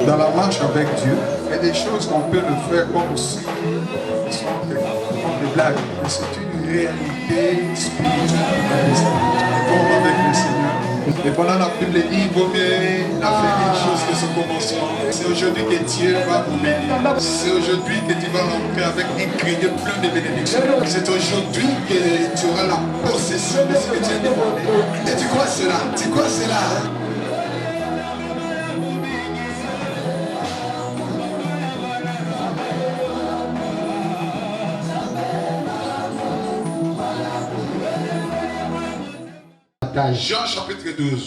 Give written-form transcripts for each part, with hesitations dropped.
Dans la marche avec Dieu, il y a des choses qu'on peut le faire comme si comme des blagues, mais c'est une réalité spirituelle. Comme avec le Seigneur. Et pendant la Bible dit, il vaut mieux la faire une chose que ce commencement. C'est aujourd'hui que Dieu va vous bénir. C'est aujourd'hui que tu vas rentrer avec un crédit plein de bénédictions. C'est aujourd'hui que tu auras la possession de ce que tu as demandé. Et tu crois cela? Tu crois cela? Jean chapitre 12.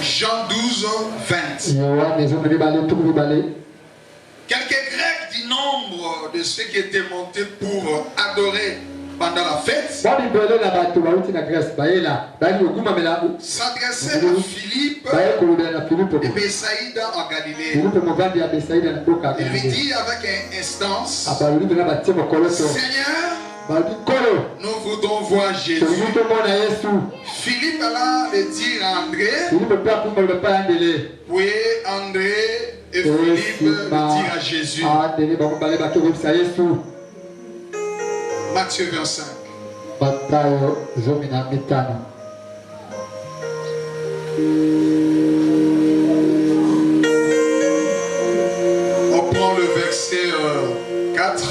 Jean 12, 20. Quelques Grecs du nombre de ceux qui étaient montés pour adorer pendant la fête s'adressaient à Philippe et Bésaïda en Galilée. Il lui dit avec instance, Seigneur, nous voudrons voir Jésus. Philippe alla le dire à André, puis André et Philippe le dire à Jésus. Matthieu 25. On prend le verset 4.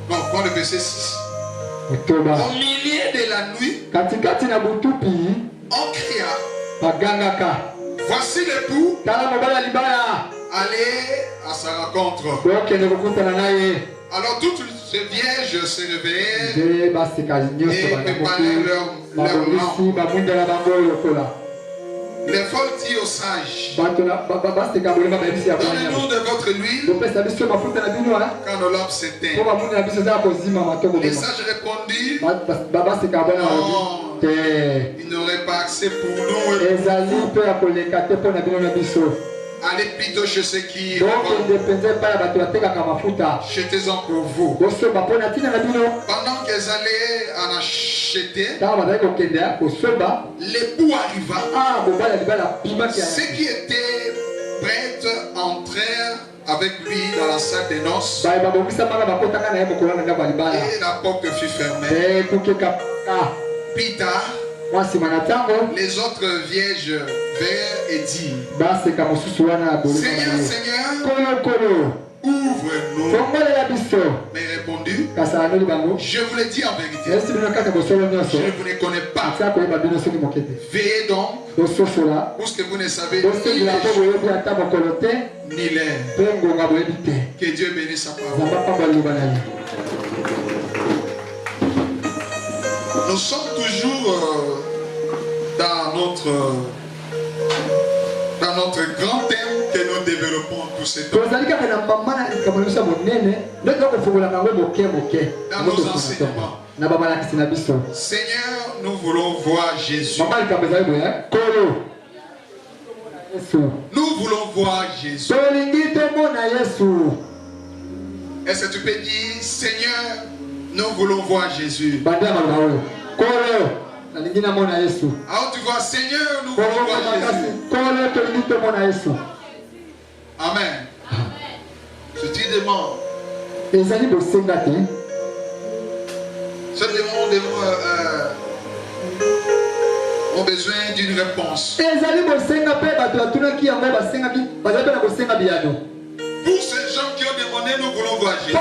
Non, on prend le verset 6. Au milieu de la nuit, on cria, voici l'époux, allez à sa rencontre. Alors toutes ces vierges se réveillèrent et préparaient leur lampe. Les folles dirent aux sages, donnez-nous de votre huile quand nos lampes s'éteignent. Les sages répondirent, non, ils n'auraient pas accès pour nous. Allez plutôt chez ceux qui jetez-en pour vous. Pendant qu'elles allaient en acheter, l'époux arriva. Ceux qui étaient prêts entrèrent avec lui dans la salle des noces. Et la porte fut fermée. Plus tard, les autres vierges vinrent et dirent, Seigneur, Seigneur, ouvre-nous. Mais répondu, je vous le dis en vérité, je ne vous ne connais pas. Veillez donc, parce que vous ne savez ni les jours, ni l'heure. Que Dieu bénisse sa parole. Nous sommes toujours dans notre grand thème que nous développons tous ces temps. Dans nos enseignements. Seigneur, nous voulons voir Jésus. Nous voulons voir Jésus. Est-ce que tu peux dire, Seigneur, nous voulons voir Jésus? Alors tu vois, Seigneur, nous voulons voir Jésus. Amen. Je te demande. Ce demande ont besoin d'une réponse. Pour ces gens qui ont demandé, nous voulons voir Jésus.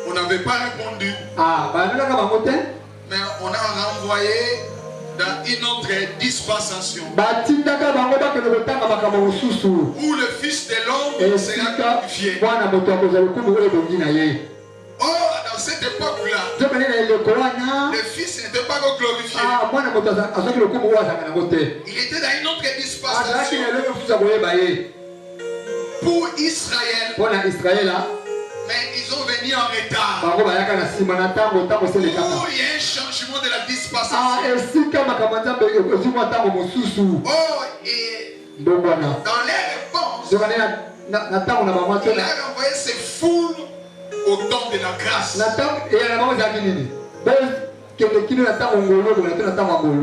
On n'avait pas répondu. Mais on a renvoyé dans une autre dispensation où le Fils de l'homme sera glorifié. Or, dans cette époque-là, le Fils n'était pas glorifié. Il était dans une autre dispensation pour Israël. Mais ils ont venu venus en retard. Où il y a un changement de la dispensation. Oh, et dans les réponses, il a renvoyé ses foules au temps de la grâce.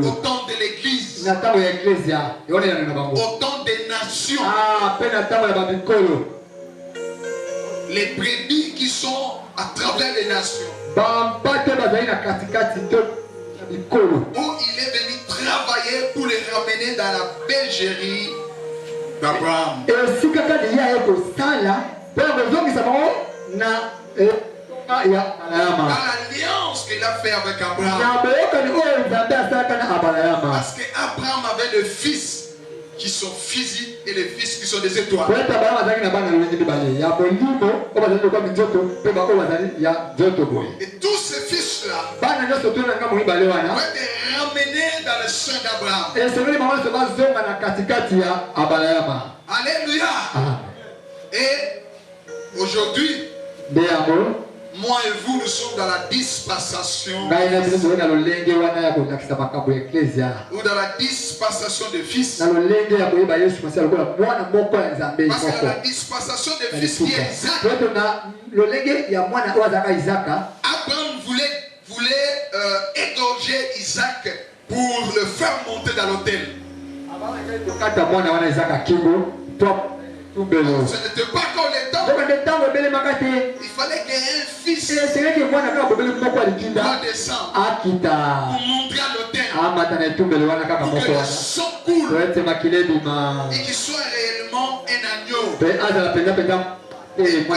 Au temps de l'église. Au temps des nations. Les brebis qui sont à travers les nations. Où il est venu travailler pour les ramener dans la bergerie d'Abraham. Dans l'alliance qu'il a fait avec Abraham. Parce qu'Abraham avait des fils qui sont physiques et les fils qui sont des étoiles. Et tous ces fils-là ont été ramenés dans le sein d'Abraham. Alléluia. Et aujourd'hui, moi et vous, nous sommes dans la dispensation. Ou dans la dispensation de fils. Parce que la dispensation de fils qui est Isaac. Abraham voulait égorger Isaac pour le faire monter dans l'autel. Ce n'était pas encore le temps. Il fallait qu'un fils doit descendre pour montrer à l'autel, pour que le sang coule et qu'il soit réellement un agneau. Et quand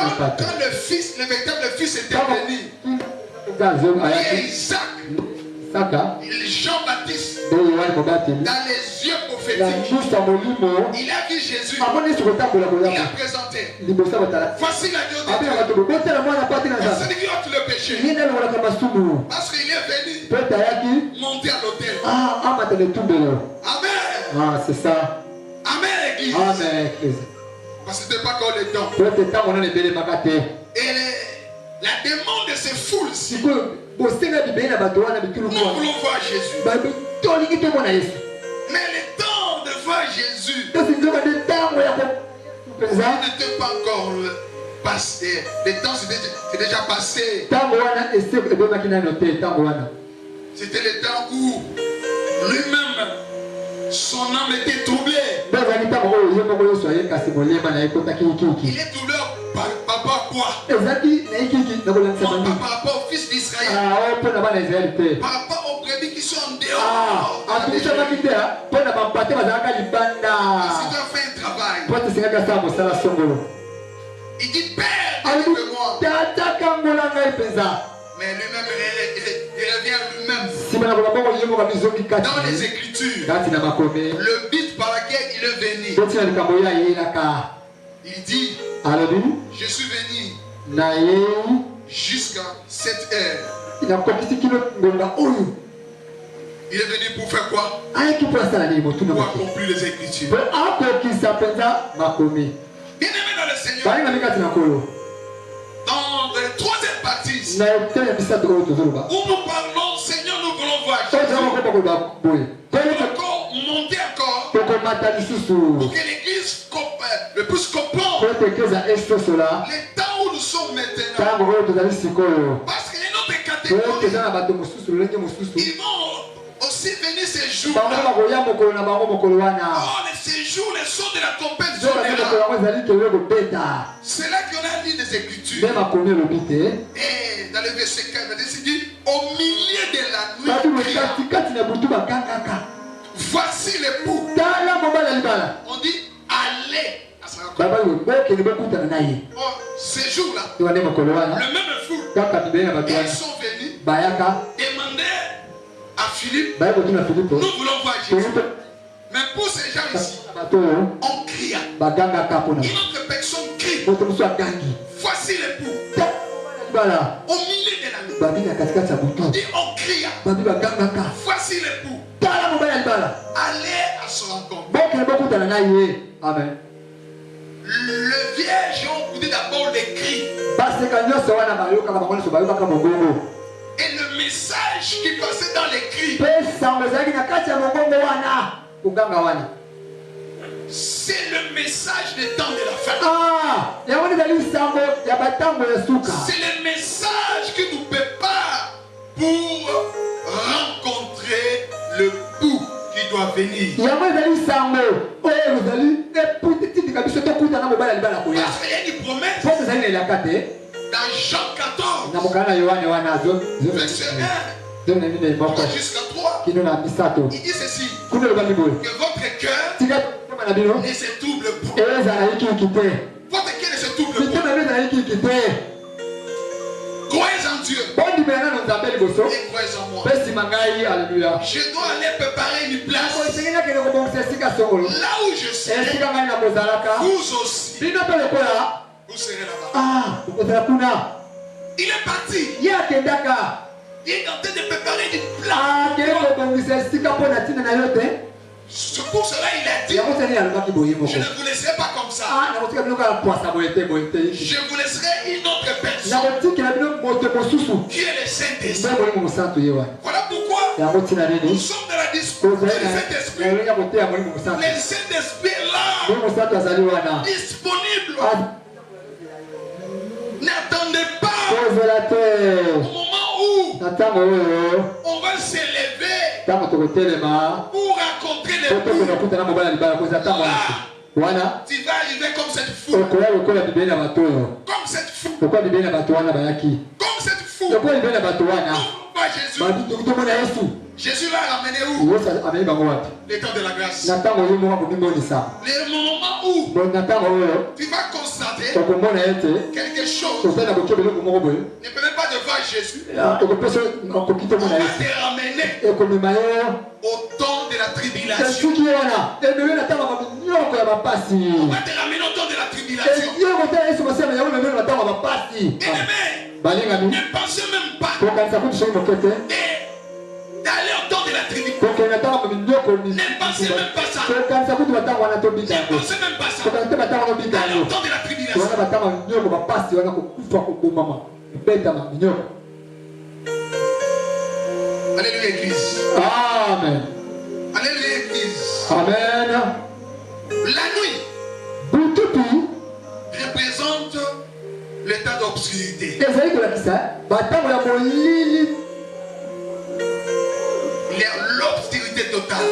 le véritable fils était venu, et Isaac, Jean-Baptiste, dans les yeux prophétiques, il a vu Jésus. Il a présenté. Voici l'agneau de Dieu. Celui qui ôte le péché. Parce qu'il est venu monter à l'autel. Amen. C'est ça. Amen, l'église. Parce que ce n'était pas encore le temps. Et la demande de ces foules-ci. Nous voulons voir Jésus. Mais le temps de voir Jésus n'était pas encore passé. Le temps c'est déjà passé. C'était le temps où lui-même, son âme était troublée. Il est troublé par rapport à quoi? Par rapport aux fils d'Israël. Par rapport aux brebis qui sont en dehors. Parce qu'il doit faire un travail. Il dit, Père, délivre-moi. Mais lui-même, il revient lui-même. Dans les Écritures, le but par lequel il est venu, il dit, je suis venu jusqu'à cette heure. Il est venu pour faire quoi? Pour accomplir les Écritures. Bien-aimé dans le Seigneur, dans la troisième partie, où nous parlons, Seigneur, nous voulons voir Jésus. Encore monter encore pour que l'Église puisse comprendre le temps où nous sommes maintenant. Parce qu'il y a une autre catégorie. Ils vont aussi venir ces jours-là. Oh, ces jours, les sons de la trompette sont là. C'est là qu'on a lu des Écritures. Et dans le verset 4, il dit, au milieu de la nuit, voici l'époux. On dit, allez. Oh, ces jours-là, le même fou, ils sont venus demander à Philippe, nous voulons voir Jésus. Mais pour ces gens ici, on cria. Une autre personne crie. Voici l'époux. Au milieu de la nuit, on cria. Voici l'époux. Allez à son rencontre. Amen. le vierge ont écouté d'abord les cris. Et le message qui passait dans les cris, c'est le message des temps de la fin. C'est le message qui nous prépare pour rencontrer le bout qui doit venir. Parce qu'il y a une promesse dans Jean 14, verset 1 jusqu'à 3. Il dit ceci, que votre cœur ne se trouble point. Votre cœur ne se trouble point. Croyez en Dieu et croyez en moi. Je dois aller préparer une place. Là où je serai, vous aussi, vous serez là-bas. Il est parti. Il est en train de préparer une place. C'est pour cela il a dit, je ne vous laisserai pas comme ça. Je vous laisserai une autre personne qui est le Saint-Esprit. Voilà pourquoi nous sommes dans la discussion du Saint-Esprit. Le Saint-Esprit est là, disponible. N'attendez pas au moment où on va s'élever pour rencontrer les bouts. Tu vas arriver comme cette foule. Comme cette foule. Comme cette foule. Jésus va ramener où? Le temps de la grâce. Le moment où tu vas constater quelque chose. Ne permet pas de voir Jésus. On va te ramener au temps de la tribulation. On va te ramener au temps de la tribulation. Bien-aimé, ne pensez même pas d'aller au temps de la tribulation. Ne pensez même pas ça. Ne pensez même pas ça. D'aller au temps de la tribulation. Alléluia, Église. Amen. Alléluia, Église. Amen. La nuit représente l'état d'obscurité. Il y a l'obscurité totale.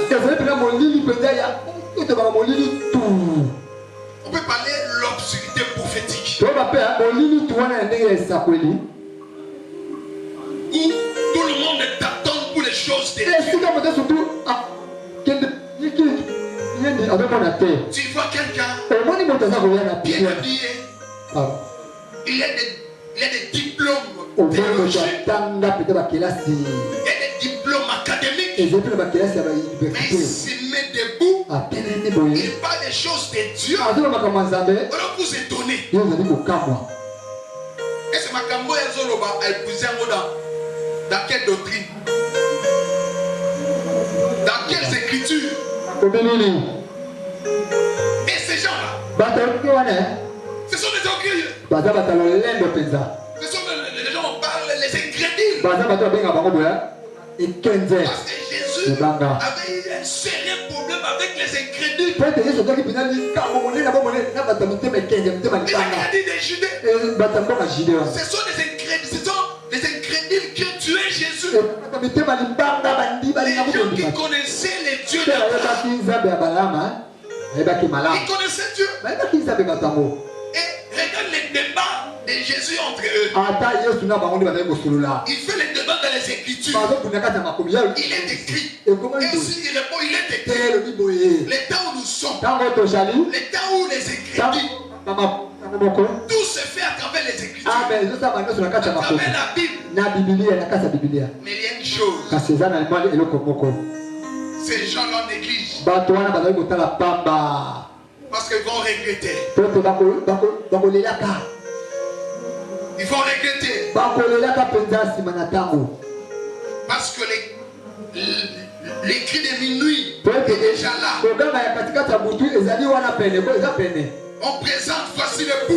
On peut parler de l'obscurité prophétique. Où tout le monde t'attend pour les choses de Dieu. Tu vois quelqu'un bien habillé. Il y a des diplômes théologiques. Il y a des diplômes académiques. Mais il se met debout. Il parle des choses de Dieu. Alors vous étonnez. Et c'est Makambo Yazoloba a épousé dans quelle doctrine? Dans quelles écritures? Et ces gens-là, ce sont des orgueilleux. Ce sont les gens qui parlent les incrédules. Parce que Jésus avait eu un sérieux problème avec les incrédules. Les incrédules des Judées. Ce sont les incrédules qui ont tué Jésus. Les gens qui connaissaient les dieux d'Abraham. Ils connaissaient Dieu. Et regarde les débats de Jésus entre eux. Il fait les débats dans les Écritures. Il est écrit. Et aussi il répond, il est écrit. L'état où nous sommes. L'état où les Écritures. Tout se fait à travers les Écritures. À travers la Bible. Mais il y a une chose. Ces gens-là négligent. Parce qu'ils vont regretter. Ils vont regretter. Parce que les cris de minuit est déjà là. On présente, voici l'époux.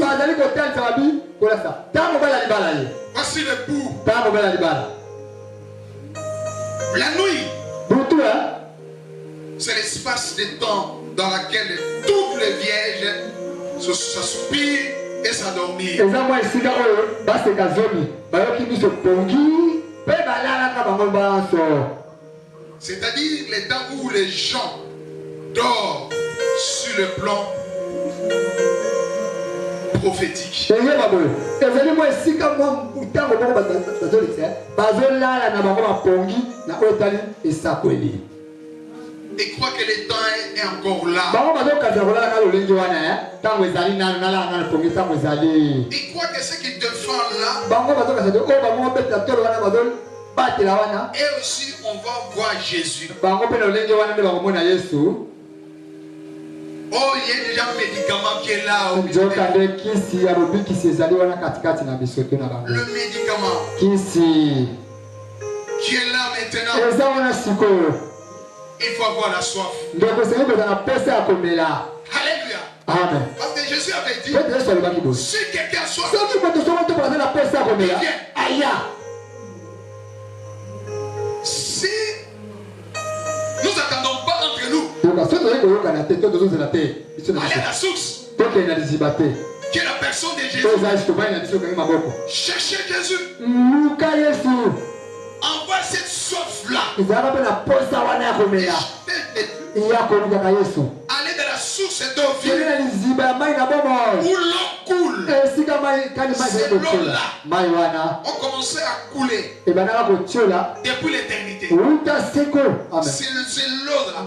Voici l'époux. La nuit, c'est l'espace de temps dans lequel toutes les vierges s'aspirent et s'endormir. C'est-à-dire les temps où les gens dorment sur le plan prophétique. Et crois que le temps est encore là. Et crois que ce qu'ils te font là, et aussi on va voir Jésus. Oh, il y a déjà un médicament qui est là. Le médicament qui est là maintenant. Il faut avoir la soif. Alléluia. Amen. Parce que Jésus avait dit, si quelqu'un a soif, si nous n'attendons pas entre nous, aller à la source, qui est la personne de Jésus. Cherchez Jésus. Envoie cette soif-là. Allez dans la source d'eau vive où l'eau coule. C'est l'eau-là. On commençait à couler depuis l'éternité. C'est l'eau-là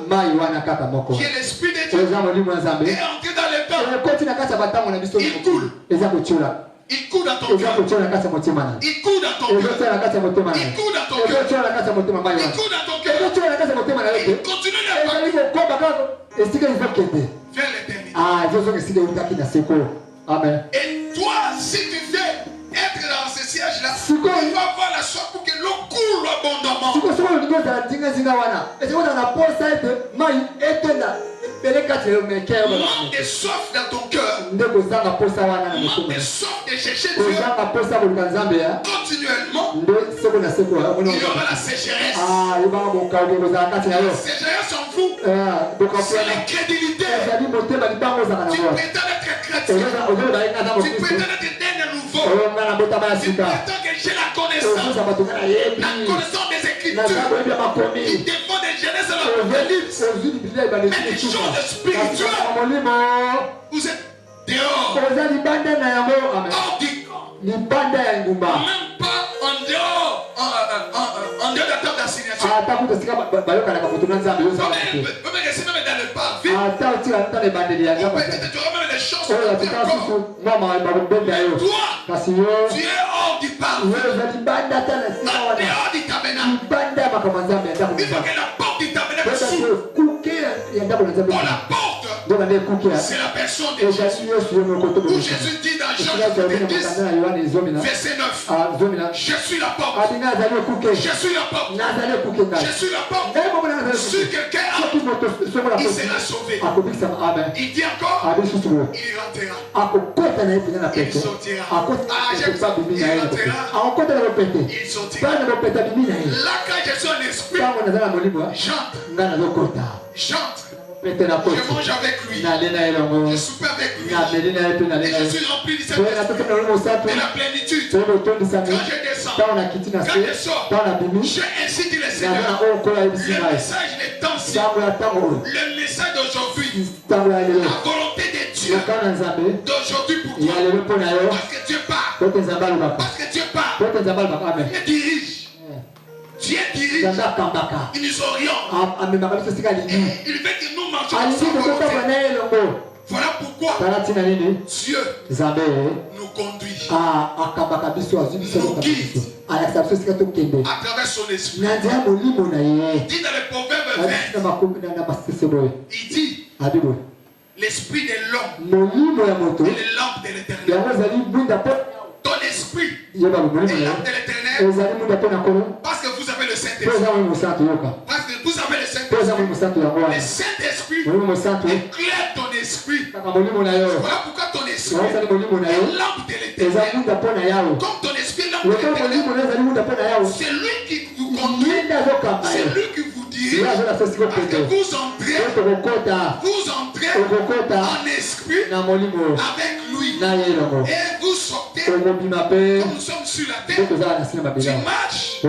qui est l'esprit de Dieu. Et entré dans le temps. Il coule. Il coule dans ton cœur. Il coule dans ton cœur. Il coule dans ton cœur. Il coule dans ton cœur. Il coule dans ton cœur. Il continue de parler vers l'éternité. Amen. Et toi, si tu veux être dans ce siège-là, tu vas avoir la soif pour que l'eau coule abondamment. Manque de soif dans ton cœur. Manque de soif de chercher Dieu continuellement. Il y aura la sécheresse. La sécheresse en vous, c'est l'incrédulité. Tu prétends être chrétien. Tu prétends être né nouveau. Tu prétends que j'ai la connaissance des Écritures. Il défend des jeunesse à l'Apocalypse. Mais les choses spirituelles, vous êtes dehors. Hors du camp. Même pas en dehors de la table d'assignation. C'est même dans le parvis. Peut-être tu auras même des chances pour le corps. Toi, tu es hors du parvis. En dehors du tabernacle. Il faut que la porte du tabernacle s'ouvre. Pour la porte, c'est la personne de Jésus. Où Jésus dit dans Jean 10, verset 9, je suis la porte. Je suis la porte. Je suis la porte. Si quelqu'un entre, il sera sauvé. Il dit encore, il rentrera. Il sortira. Ah, j'aime ça. Il rentrera. Il sortira. Là, quand je suis en esprit, j'entre. Je mange avec lui. Je soupe avec lui. Et je suis rempli du Saint-Esprit. De la plénitude. Quand je descends, quand je sors, j'ai ainsi dit le Seigneur. Le message des temps-ci, le message d'aujourd'hui, la volonté de Dieu d'aujourd'hui pour toi. Parce que Dieu parle. Parce que Dieu parle. Dieu dirige. Dieu dirige. Il nous oriente. Il veut que nous marchions ensemble. Voilà pourquoi Dieu nous conduit. Nous guide à travers son esprit. Il dit dans le proverbe 20, il dit l'esprit de l'homme et les lampes de l'éternel. Ton esprit est l'âme de l'éternel. Parce que vous avez le Saint-Esprit. Parce que vous avez le Saint-Esprit. Le Saint-Esprit éclaire ton esprit. Voilà pourquoi ton esprit est lampe de l'éternel. Comme ton esprit est lampe de l'éternel, c'est lui qui vous conduit, c'est lui qui vous dirige. Parce que vous entrez en esprit avec lui. Et vous sortez, comme nous sommes sur la terre, tu marches,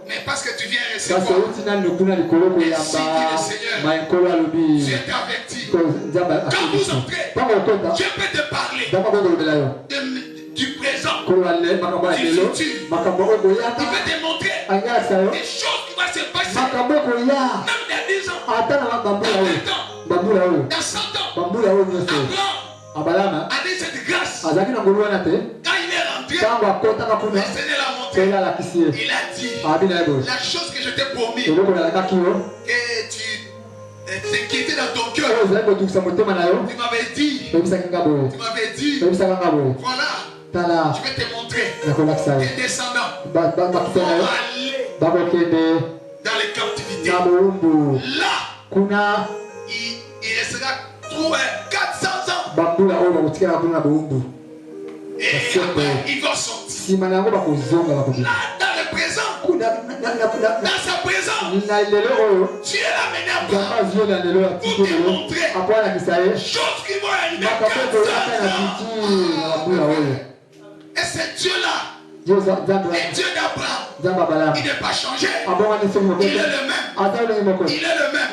mais parce que tu viens recevoir. Ainsi dit le Seigneur, tu es averti. Quand vous entrez, Dieu peut te parler du présent, du futur. Il peut te montrer des choses qui vont se passer, même dans 10 ans, dans 20 ans, dans 100 ans. Abraham a dit cette grâce. Quand il est rentré, le Seigneur l'a montré. Il a dit la chose que je t'ai promis, que tu t'inquiétais dans ton cœur. Tu m'avais dit, voilà, je vais te montrer tes descendants vont aller dans les captivités. Là, il restera 400 ans. Et après, ils vont sortir. Là, dans le présent, dans sa présence, Dieu l'a mené à part pour te montrer choses qui vont arriver 400 ans. Et c'est Dieu-là, et Dieu d'Abraham, il n'est pas changé. Il est le même. Il est le même.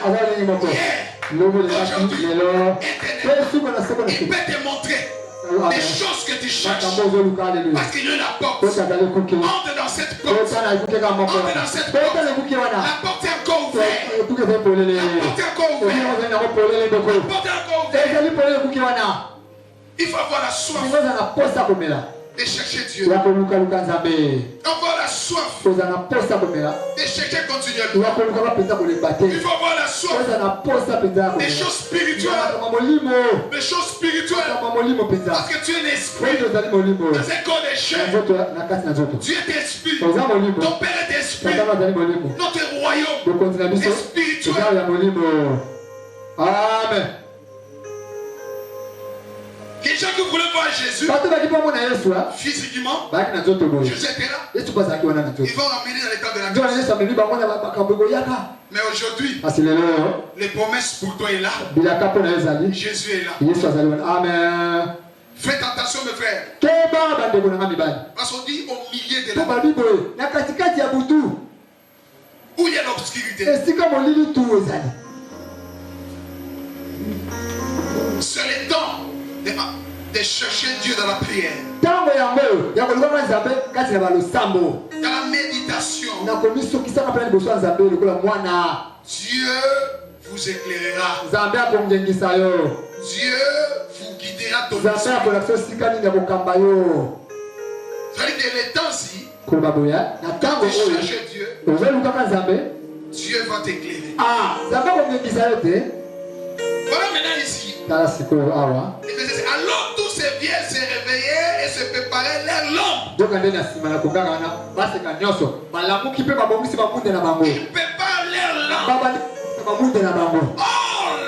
Aujourd'hui, éternel, il peut te montrer des choses que tu cherches. Parce qu'il y a la porte. Entre dans cette porte. Entre dans cette porte. La porte est encore ouverte. La porte est encore ouverte. La porte est encore ouverte. Il faut avoir la soif de chercher Dieu. Avoir la soif de chercher continuellement. Il faut avoir la soif des choses spirituelles. Des choses spirituelles. Parce que tu es un esprit dans un corps de chair. Tu es esprit. Ton Père est esprit. Notre royaume est spirituel. Amen. Les gens qui voulaient voir Jésus physiquement, Jésus était là. Ils vont ramener dans l'état de la grâce. Mais aujourd'hui, les promesses pour toi est là. Jésus est là. Amen. Faites attention mes frères. Parce qu'on dit au milieu de la nuit, où il y a l'obscurité. C'est le temps de chercher Dieu dans la prière. Dans la méditation. Dieu vous éclairera. Dieu vous guidera dans le C'est-à-dire que les temps-ci, quand tu cherches Dieu, Dieu va t'éclairer. Voilà maintenant ici. Alors tous ces vieilles se réveillaient et se préparaient leur lampe. Ils préparent leur lampe. Oh,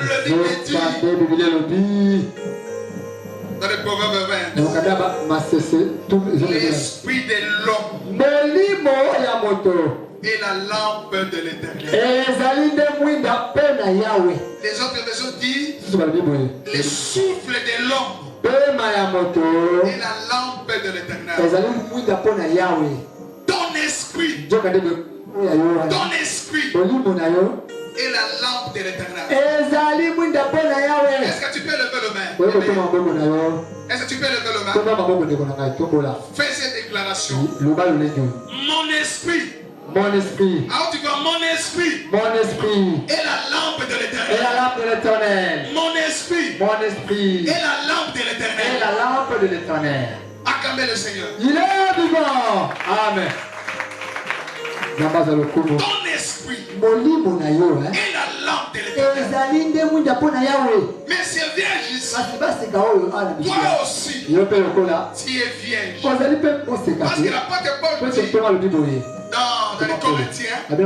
le Bible dit dans le Proverbe 20, l'esprit de l'homme et la lampe de l'éternel. Les autres versions disent le souffle de l'homme et la lampe de l'éternel. Ton esprit et la lampe de l'éternel. Est-ce que tu peux lever le main? Est-ce que tu peux lever le main? Fais cette déclaration. Mon esprit. Mon esprit. Alors tu vois mon esprit. Mon esprit. Et la lampe de l'éternel. Et la lampe de l'éternel. Mon esprit. Mon esprit. Et la lampe de l'éternel. Et la lampe de l'éternel. Acclamez le Seigneur. Il est vivant. Amen. Ton esprit. Et la lampe de l'éternel. Mais c'est vierge ici. Toi aussi. Tu es vierge. Parce que la porte est pas dit. Dans les Corinthiens, il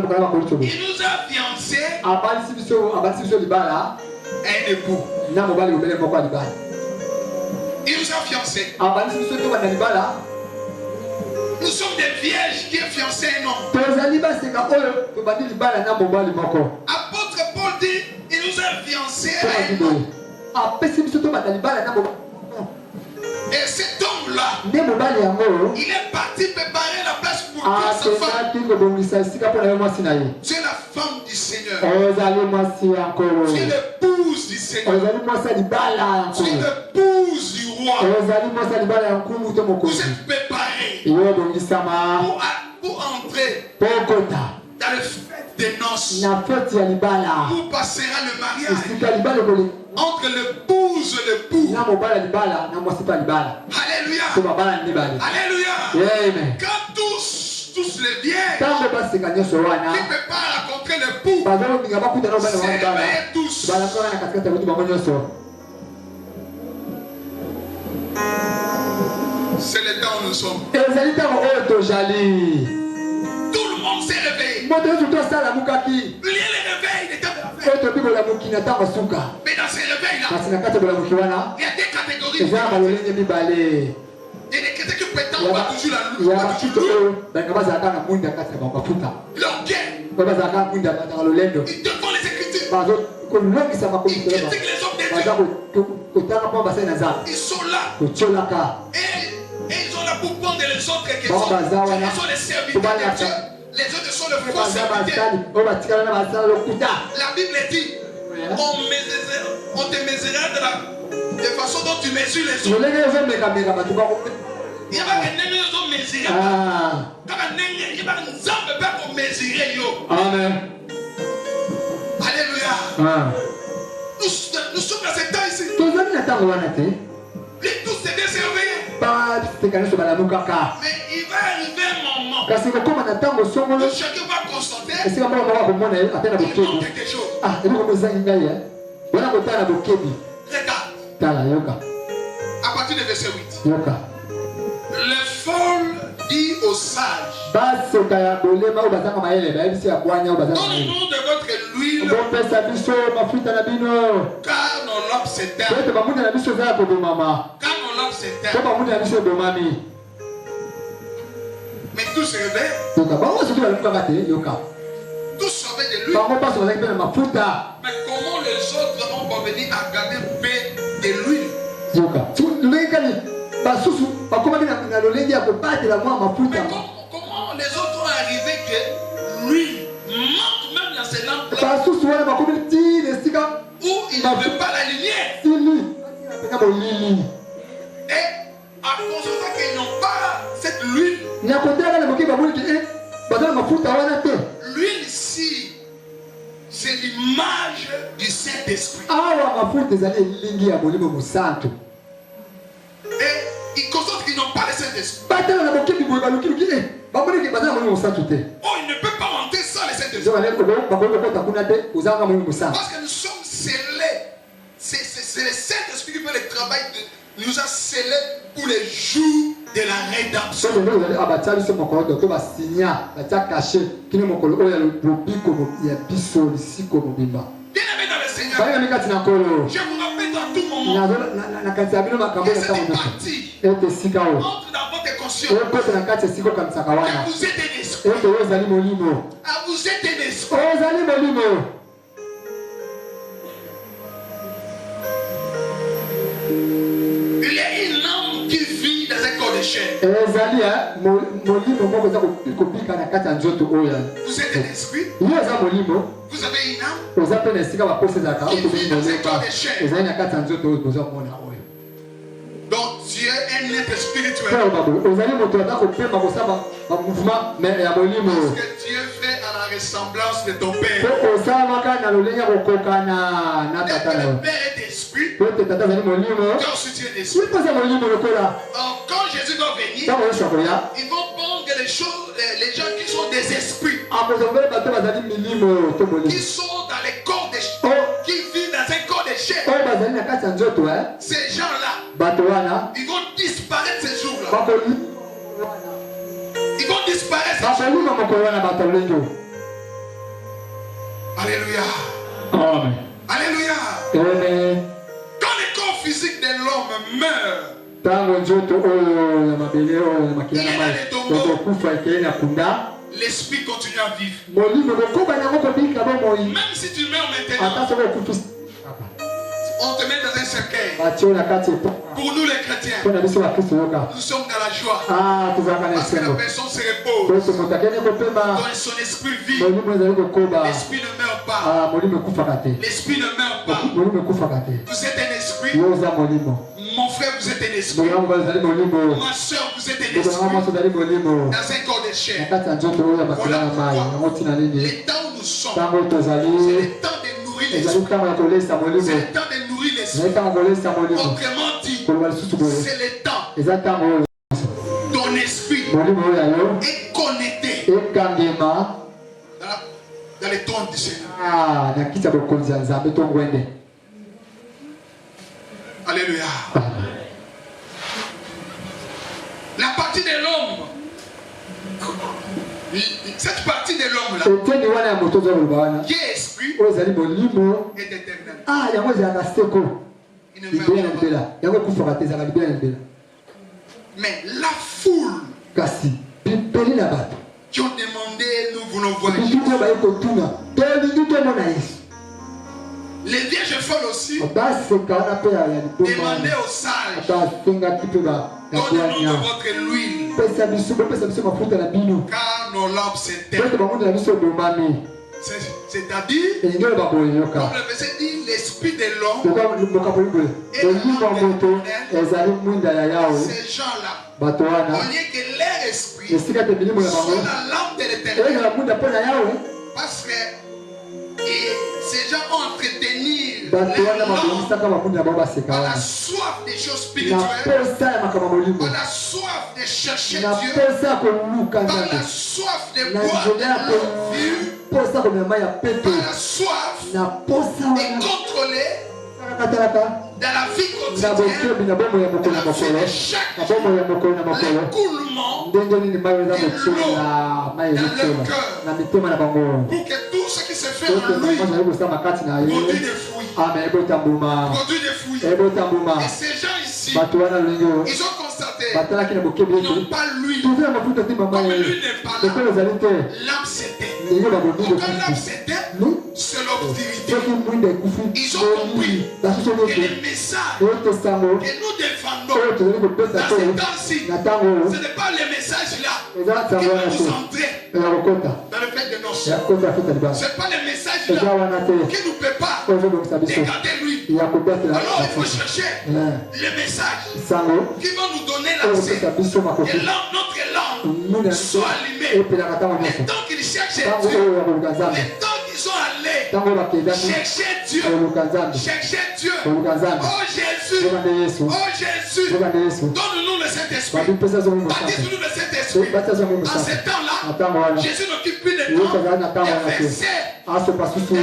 nous a fiancés à un époux. na mobali obele moko alibala. Il nous a fiancés. Abandi biso to bana libala. Nous sommes des vierges qui est fiancé un homme. Tozali baseka oyo to bandi libala na mobali moko. Apôtre Paul dit, il nous a fiancés à un homme. Apesi biso to bana libala na mobali. Et cet homme-là, Ne mobali yango. il est parti préparer la place pour sa femme. Tu es la femme du Seigneur. Tu es l'épouse du Seigneur. Tu es l'épouse du roi. Vous êtes préparés pour entrer dans le fête des noces. Où passera le mariage entre l'épouse et l'époux. Alléluia. Alléluia. Quand tous les vierges qui préparent à rencontrer l'époux s'éveillent tous. C'est le temps où nous sommes. Tout le monde s'est réveillé. Il y a les réveils des temps de la fête. Mais dans ces réveils-là, il y a des catégories. Il y a des catégories qui prétendent pas toujours la loupe. Leur guerre. Ils défendent les Écritures. Ils critiquent les hommes de Dieu. Ils sont là. Et ils sont là pour prendre les autres questions. Ils sont les serviteurs de Dieu. Les autres sont les faux serviteurs. La Bible dit, on te mesurera de la façon dont tu mesures les autres. Il y a pas que les autres mesurent. Il y a pas que nous avons pas pour mesurer. Amen. Alléluia. Nous sommes dans ce temps ici. Les tous c'est bien réveillés. Mais il va arriver un moment où chacun va constater qu'il manque quelque chose. Regarde. À partir du verset 8. Le folle dit aux sages, donnez-nous de votre huile, car nos lobes s'éteignent. Car nos lobes s'éteignent. Mais tous se réveillent. Tous savaient de l'huile. Mais comment les autres vont parvenir à garder paix de l'huile? Mais comment les autres ont arrivé que l'huile manque même dans ces lampes-là où il ne veut pas la lumière? Et à cause de ça qu'ils n'ont pas cette huile, l'huile ici, c'est l'image du Saint-Esprit. Et ils constatent qu'ils n'ont pas le Saint-Esprit. Oh, il ne peut pas monter sans le Saint-Esprit. Parce que nous sommes scellés. C'est le Saint-Esprit qui fait le travail. Il nous a scellés pour les jours de la rédemption. Bien-aimés dans le Seigneur, je vous rappelle à tout moment que c'est une partie entre dans votre conscience que vous êtes un esprit. Vous êtes un esprit. Il y a une âme qui vit dans un corps de chair. Vous êtes un esprit. Vous avez une âme qui vit dans un corps de chair. Donc tu es un être spirituel. Parce que Dieu fait à la ressemblance de ton Père. Et que le Père est esprit. Toi aussi tu es esprit. Quand Jésus va venir, ils vont prendre les choses, les gens qui sont des esprits, qui sont dans les corps des chair, qui vivent dans un corps de chair. Ces gens-là, ils vont disparaître ces jours-là. Ils vont disparaître ces jours-là. Alléluia. Amen. Alléluia. Amen. physique de l'homme meurt, tango njoto oyo ya mabele oyo ya makila na mai okufa ekele na kunda l'esprit continue à vivre. molimo kokoba nango kobika bomoi Même si tu meurs maintenant, ata soki okufi on te met dans un cercueil. batie oyo na kati Pour nous les chrétiens, mpo na biso bakristo yoka nous sommes dans la joie. tozalaka na Parce que la esengo personne se repose. poso moto akende kopema Dans son esprit vit. molimo ezali kokoba L'esprit ne meurt pas. molimo ekufaka te L'esprit ne meurt pas. molimo ekufaka te Vous êtes un esprit. yo oza molimo Mon frère, vous êtes un esprit. ndugu yangu bazali molimo Ma soeur, vous êtes un ndugu yangu mwasi esprit. ozali molimo Dans un corps de na chair. kati ya nzoto oyo ya makila na mai yango ntina nini Les temps où nous sommes, ntango c'est tozali le temps de nourrir ezali l'esprit. ntango ya kolesa molimo C'est le temps de nourrir ezali l'esprit. ntango ya kolesa molimo Autrement dit, koloba lisusu boye c'est le temps. eza ntango oyo Ton esprit molimo oyo ya yo est connecté ekangema dans les trônes du Seigneur. na kiti ya bokonzi ya nzambe to ngwende. Alléluia. La partie de l'homme, cette partie de l'homme là, eteni wana ya moto ozoloba wana qui est esprit, oyo ezali molimo est éternel. yango ezalaka seko Il ne libela na meurt pas. libela yango ekufaka te ezalaka libela na libela Mais la foule kasi pipeli na bato qui ont demandé, nous voulons voir bitu Jésus. oyo baye kotuna tolingi tomona yesu Les vierges folles aussi baseka wana mpe ya liboma demandaient aux sages, ata asengaki mpe ya donnez-nous de koania votre huile, pesa biso mafuta na bino car nos lampes s'éteignent. pete banguta na biso ebomami C'est-à-dire, elingi oyo bakoyoka comme le verset dit, l'esprit de l'homme, mokapoli boye molimo ya moto ezali mwinda ya yawe ces gens-là, bato au wana lieu que leur esprit esika te milimo na soit bango la lampe de l'éternel, ezala mwinda mpo na yawe parce que ces gens ont entretenu bato wana leur lampe babongisaka bamwinda na bango baseka par la wana soif des choses na spirituelles, posa ya makambo ya molimo par la soif de chercher na Dieu, posa ya koluka par nzambe la soif de na boire nzela ya de l'eau vive, posa komema mai ya pepe par la soif na posa de wana contrôler talaka dans la vie na quotidienne, bokebi na bomoi ya mokolo dans na la vie mokolo de chaque na jour, bomoi ya mokolo na mokolo l'écoulement ndenge nini mai eza motiola mai ezotiola na mitema na bango pour que tout ce qui se fait soki en lui bango zali kosala makati na produit ye des fruits. ame ebota mbuma Produit des fruits. ebota mbuma Et ces gens ici, bato wana lolenge oyo ils ont constaté batalaki na bokebi qu'ils n'ont ete pas l'huile. tozala mafuta te mama Comme ye l'huile n'est pas là, ekolo ezali te l'âme s'éteint. ndenge babongi Pourquoi l'âme ekufi s'éteint? C'est l'obscurité. soki mwinda ekufi Ils ont compris basusu que nyonso les messages oyo sango que nous défendons oyo tozali kopesa dans te ces temps-ci, na ntango oyo ce n'est pas les messages là eza qui sango vont wana nous te entrer ya kokota dans le fait de nos ya soeurs. kota feta libala Ce n'est pas les messages eza là wana te qui nous préparent oyo ezobongisa biso de garder lui. ya kobatela Alors il faut chercher les messages sango qui vont nous donner oyo l'accès. kopesa biso makoki Que notre langue muna soit allumée. epelaka ntango Les nyonso temps qu'ils cherchaient ntango Dieu, oyo ya koluka nzambe les temps qu'ils sont allés ntango oyo bakendaki chercher Dieu, koluka nzambe chercher Dieu. koluka nzambe Oh Jésus, zokande yesu oh Jésus, zokande yesu donne-nous le Saint-Esprit. babipesa zongo mosantu Baptise-nous le Saint-Esprit. batisa zongo En mosantu ce na temps-là, ntango wana Jésus n'occupe plus de yesu temps. azali na ntango Les wana te versets asopa susu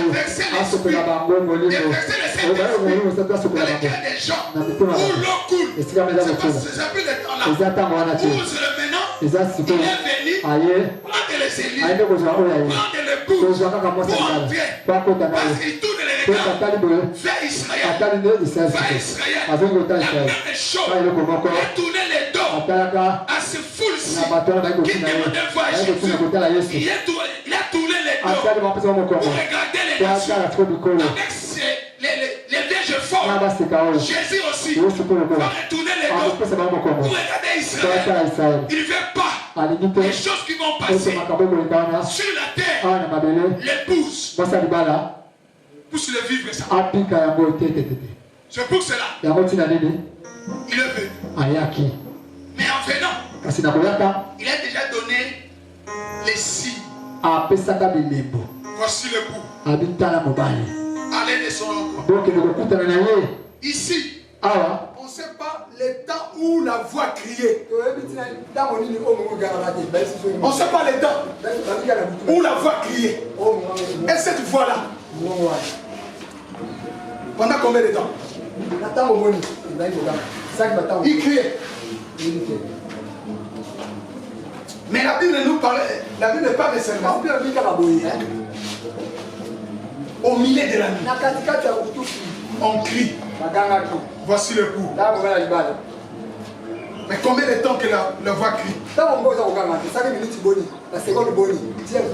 asopela bango molimo molimo mosantu dans asopela les bango cœurs des gens na mitema où na l'eau coule. esika meza C'est kokola plus le temps là. eza ntango wana te Où c'est le maintenant, eza il sikoyo est venu aye prendre les cellules, ayende kozwa oyo aye prendre les bouts kozwa kaka mwasi pour libala entrer. po akota na Parce ye qu'il tourne les po regards atali boye vers Israël. atali nde israel Vers siko Israël. azongi kota La israel même chose. ka eloko moko Il a tourné les dos atalaka à ce foule-ci na bato wana bayi qui kotina ye demandait voir bayi kotina Jésus. kotala yesu Il a tourné les dos atali bapesa ba pour mokongo regarder les po nations. atala siko bikolo Avec les vierges na folles, baseka oyo Jésus aussi yesu mpo va lokola retourner les dos akopesa bango mokongo pour regarder po Israël. atala israel Il ne veut pas alingi te les choses qui vont ete passer makambo ekolinga wana sur la terre. awa na mabele Les poussent mwasi ya libala pour se le vivre ça. apika yango te te te te C'est pour cela yango ntina nini il est venu. ayaki Mais en venant, kasi na koyaka il a déjà donné les signes. apesaka bilembo Voici le bout. abitala mobali Allez de son endroit. bokende kokutana na ye Ici, awa on ne sait pas le temps où la voix criait. On ne sait pas le temps où la voix criait. Et cette voix-là, pendant combien de temps? Il criait. Mais la Bible nous parle, la Bible parle seulement au milieu de la nuit. On crie. Voici le coup. Mais combien de temps que la voix crie?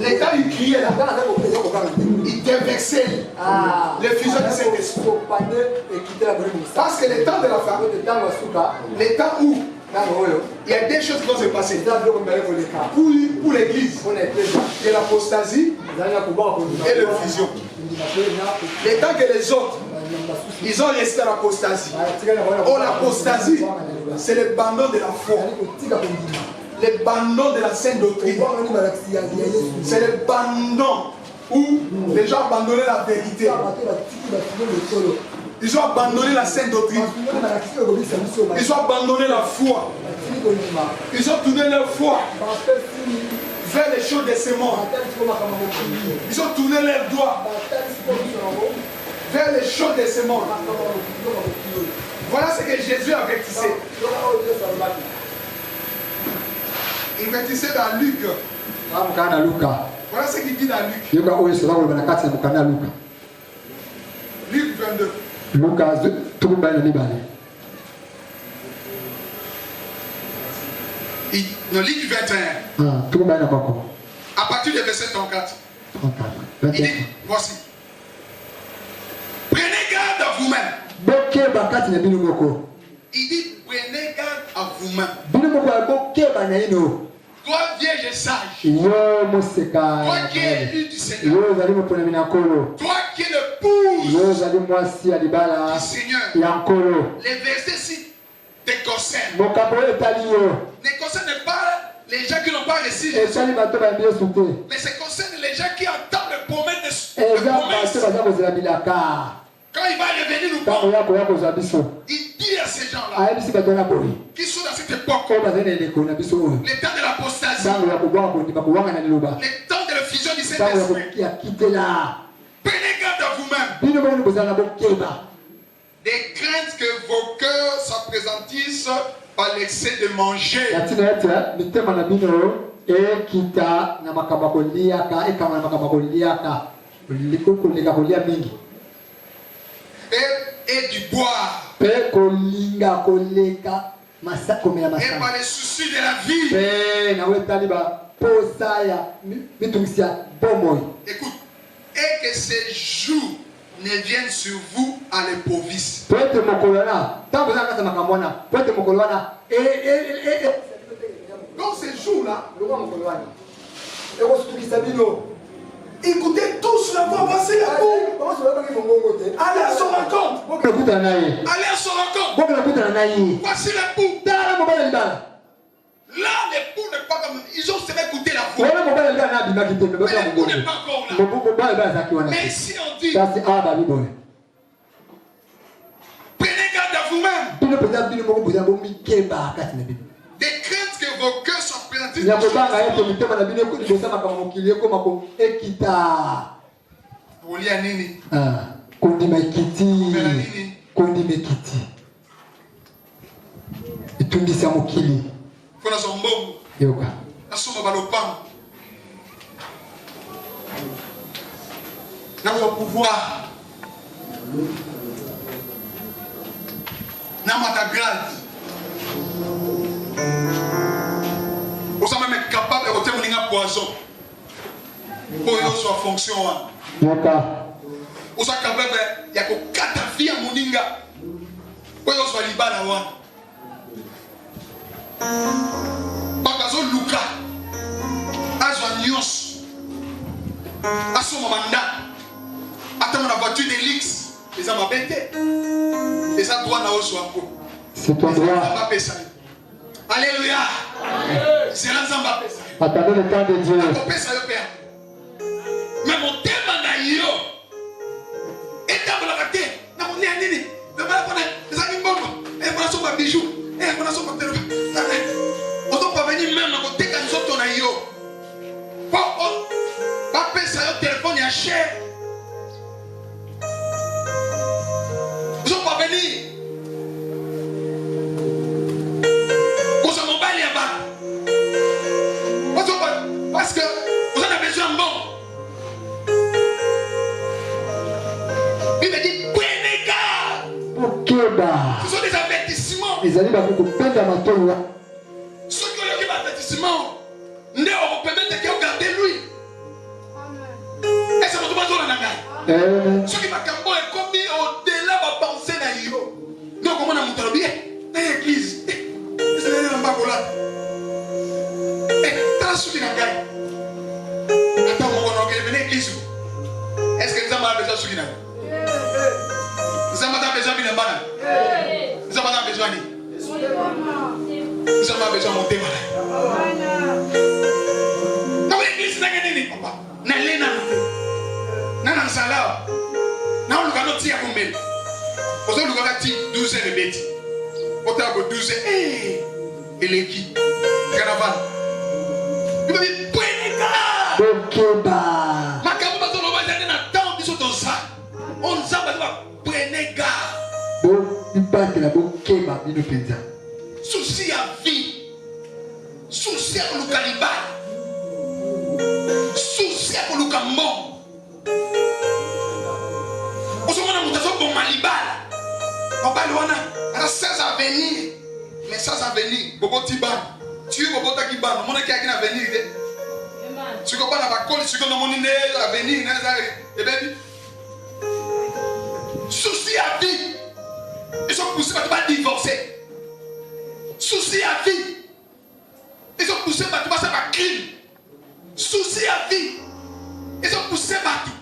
Les temps il criait là. Il était vexé. Les fusions de Saint-Esprit. Parce que les temps de la femme, les temps où il y a des choses qui vont se passer. Pour l'église, il y a l'apostasie et le fusion. Les temps que les autres, ils ont resté à l'apostasie. Oh, l'apostasie, c'est l'abandon de la foi. L'abandon de la sainte doctrine. C'est l'abandon où les gens abandonnaient la vérité. Ils ont abandonné la sainte doctrine. Ils ont abandonné la foi. Ils ont tourné leur foi vers les choses de ce monde. Ils ont tourné leurs doigts vers les choses de ce monde. Voilà ce que Jésus avertissait. Il avertissait dans Luc. Voilà ce qu'il dit dans Luc. Luc 22. Dans Luc 21. À partir du verset 34. Il dit, voici. Prenez garde à vous-même. Il dit, prenez garde à vous-même. Toi, vierge sage. Toi qui es élu du Seigneur. Toi qui es l'épouse du Seigneur. Les versets ci te concernent. Ne concernent pas les gens qui n'ont pas reçu Jésus. Mais ça concerne les gens qui entendent les promesses. Quand il va revenir nous voir, il dit à ces gens-là qui sont dans cette époque, les temps de l'apostasie, les temps de la fusion du Saint-Esprit. Prenez garde à vous-même. Des craintes que vos cœurs s'appesantissent par l'excès de manger. Et du boire. Et par les soucis de la vie. Écoute, et que ces jours ne viennent sur vous à l'épovisse. Dans ces jours-là, écoutez tous la voix, voici la boue. Allez à son rencontre. Allez à son rencontre. Voici la boue. Là, l'époux n'est pas comme. Ils ont seulement écouté la voix. Mais l'époux n'est pas encore là. Mais ici on dit. Prenez garde à vous-même. Des craintes que vos cœurs sont présentés. Vous liez à nini. Kuna sombo. Yoka. Asoma balopam. N'a pas pouvoir. N'a pas ta grade. Vous êtes même capable de retenir un poison. Pour que soit fonction. Yoka. Vous êtes capable de. Il y a que 4 filles à Moninga. Pour que soit libana. Bakazo Luka Azwa Nyos Aso Mamanda Atama la voiture d'Elix Les hommes abêtés Les hommes droits na osu ampo C'est ton droit. Alléluia. C'est l'ensemble. Attendez le temps de Dieu. Mais mon thème na yo et dans la raté na mon nini le bala kona les amis bongo et voilà son bijou et voilà son téléphone. On doit pas venir même à côté quand nous sommes dans yo. Pas penser au téléphone ya cher. Vous n'ont pas venir. Vous avez mobile là-bas. Parce que vous en avez besoin bon. Il me dit prenez garde. ezali bakokopenda matolo Ceux qui ont eu l'avertissement, ne vous permettent que vous gardez lui. Et c'est votre maison dans la main. Ceux qui m'ont commis au-delà de ma pensée dans yo. Donc, comment on a montré bien dans l'église. C'est un bagola. Et t'as ceux qui n'ont pas. Attends, on va venir à l'église. Est-ce que nous avons besoin de ceux qui n'ont pas? Nous avons besoin de l'emballage. Nous avons besoin de. Nous avons besoin de monter malade. Dans l'église, n'a gagné papa. N'a l'éna. N'a n'a sala. N'a on le tia comme elle. Vous avez le gars qui 12 heures de bête. Vous avez 12 heures. Et les qui? Carnaval. Vous avez dit, prenez garde. bokeba Ma camarade, on va aller dans le temps, ils sont dans ça. On s'en va, prenez garde. bobatela bokeba bino mpenza Souci à vie. Souci à le cannibale. Souci à le cambon. On se voit dans mon bon malibal. On va loin. Sans avenir. Mais sans avenir. Bobo Tiba. Tu es Bobo Takiba. On a qui a avenir. Tu comprends la vacole. Tu comprends mon avenir. Et bien, souci à vie. Ils sont poussés à divorcer. Souci à vie. Ils sont poussés par crime. Souci à vie. Ils sont poussés par tout.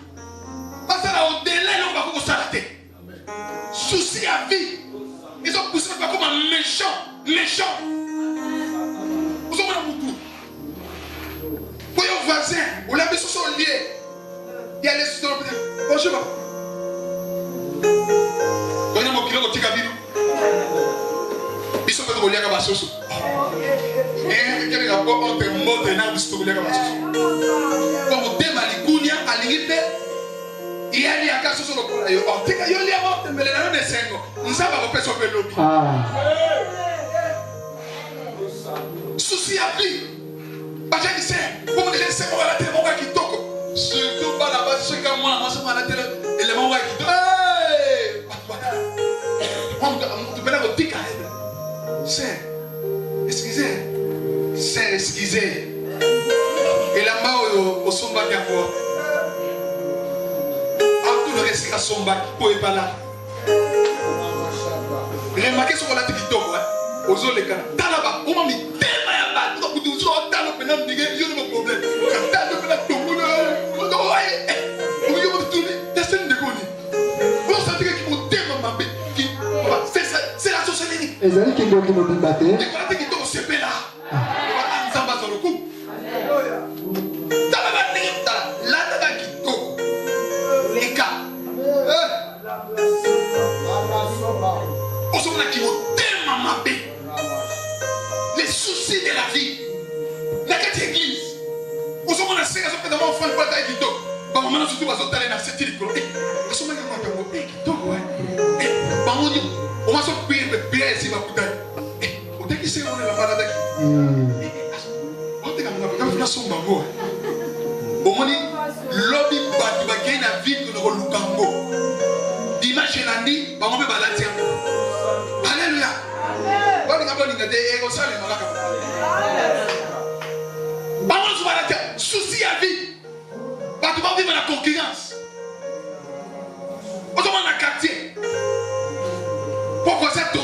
Parce que là, au délai, on va vous s'arrêter. Souci à vie. Ils sont poussés par comme un méchant. Méchant. Vous avez un beaucoup. Pour vos voisins, vous l'avez sur son lieu. Il y a les sous bonjour. Vous avez mon kilo de Tigabino. Ils sont pas de relier à la sauce. Et quel est le rapport entre mort et n'importe quoi à la sauce? Quand vous démaligounia à l'irrité, il y a des cas sur le pôle. Il y a des morts, mais les gens ne savent pas. Nous savons pas faire le lobby. Souci à vie. Parce que c'est, comme les gens savent, on va la télé, on va qui toque. Surtout pas là-bas, ceux qui ont moins, on va la télé, et les gens vont qui toque. On peut la dire c'est, excusez, c'est excusez. Et là-bas, au somba qui a quoi? Tout le reste à somba qui peut pas là. Remarquez ce qu'on a dit qui tombe, aux autres les gars. T'as là-bas, on m'a mis tellement à battre. Donc, vous avez un problème, il y a un problème. Quand t'as le problème, vous avez c'est la société. ezali kingo kimobimba te Les qui sont CP là. Ça va sur le coup. Les soucis de la vie. La quête église. Vous savez, on a 5 ans que nous avons fait une bataille qui tombe. Maman, surtout, on va aller dans cette île. On va se payer ici, ma putain. On dit que c'est on est la malade. On dit que nous sommes bango. On dit lobby batu bagay na vie que nous lukango. Dimanche lundi, bango be balatia. Alléluia. On dit que nous des ego sale malaka. Bango se balatia. Souci à vie. Batu ba vivre la concurrence. On demande un quartier. Pourquoi ça tombe?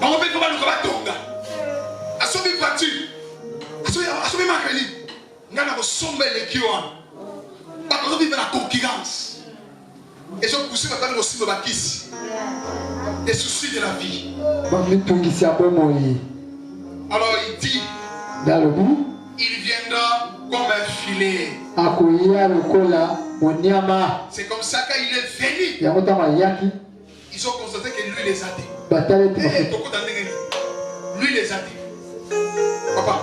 On veut comment nous tomber. À sauver voiture. À sauver ma crédit. Nous allons somber les kiwans. Parce qu'on vit dans la concurrence. Et je pousse à parler aussi de la kiss. Les soucis de la vie. Alors il dit. Dans le bout. Il viendra comme un filet. C'est comme ça qu'il est venu. Ils ont constaté que lui les a dit. Lui les a dit. Papa,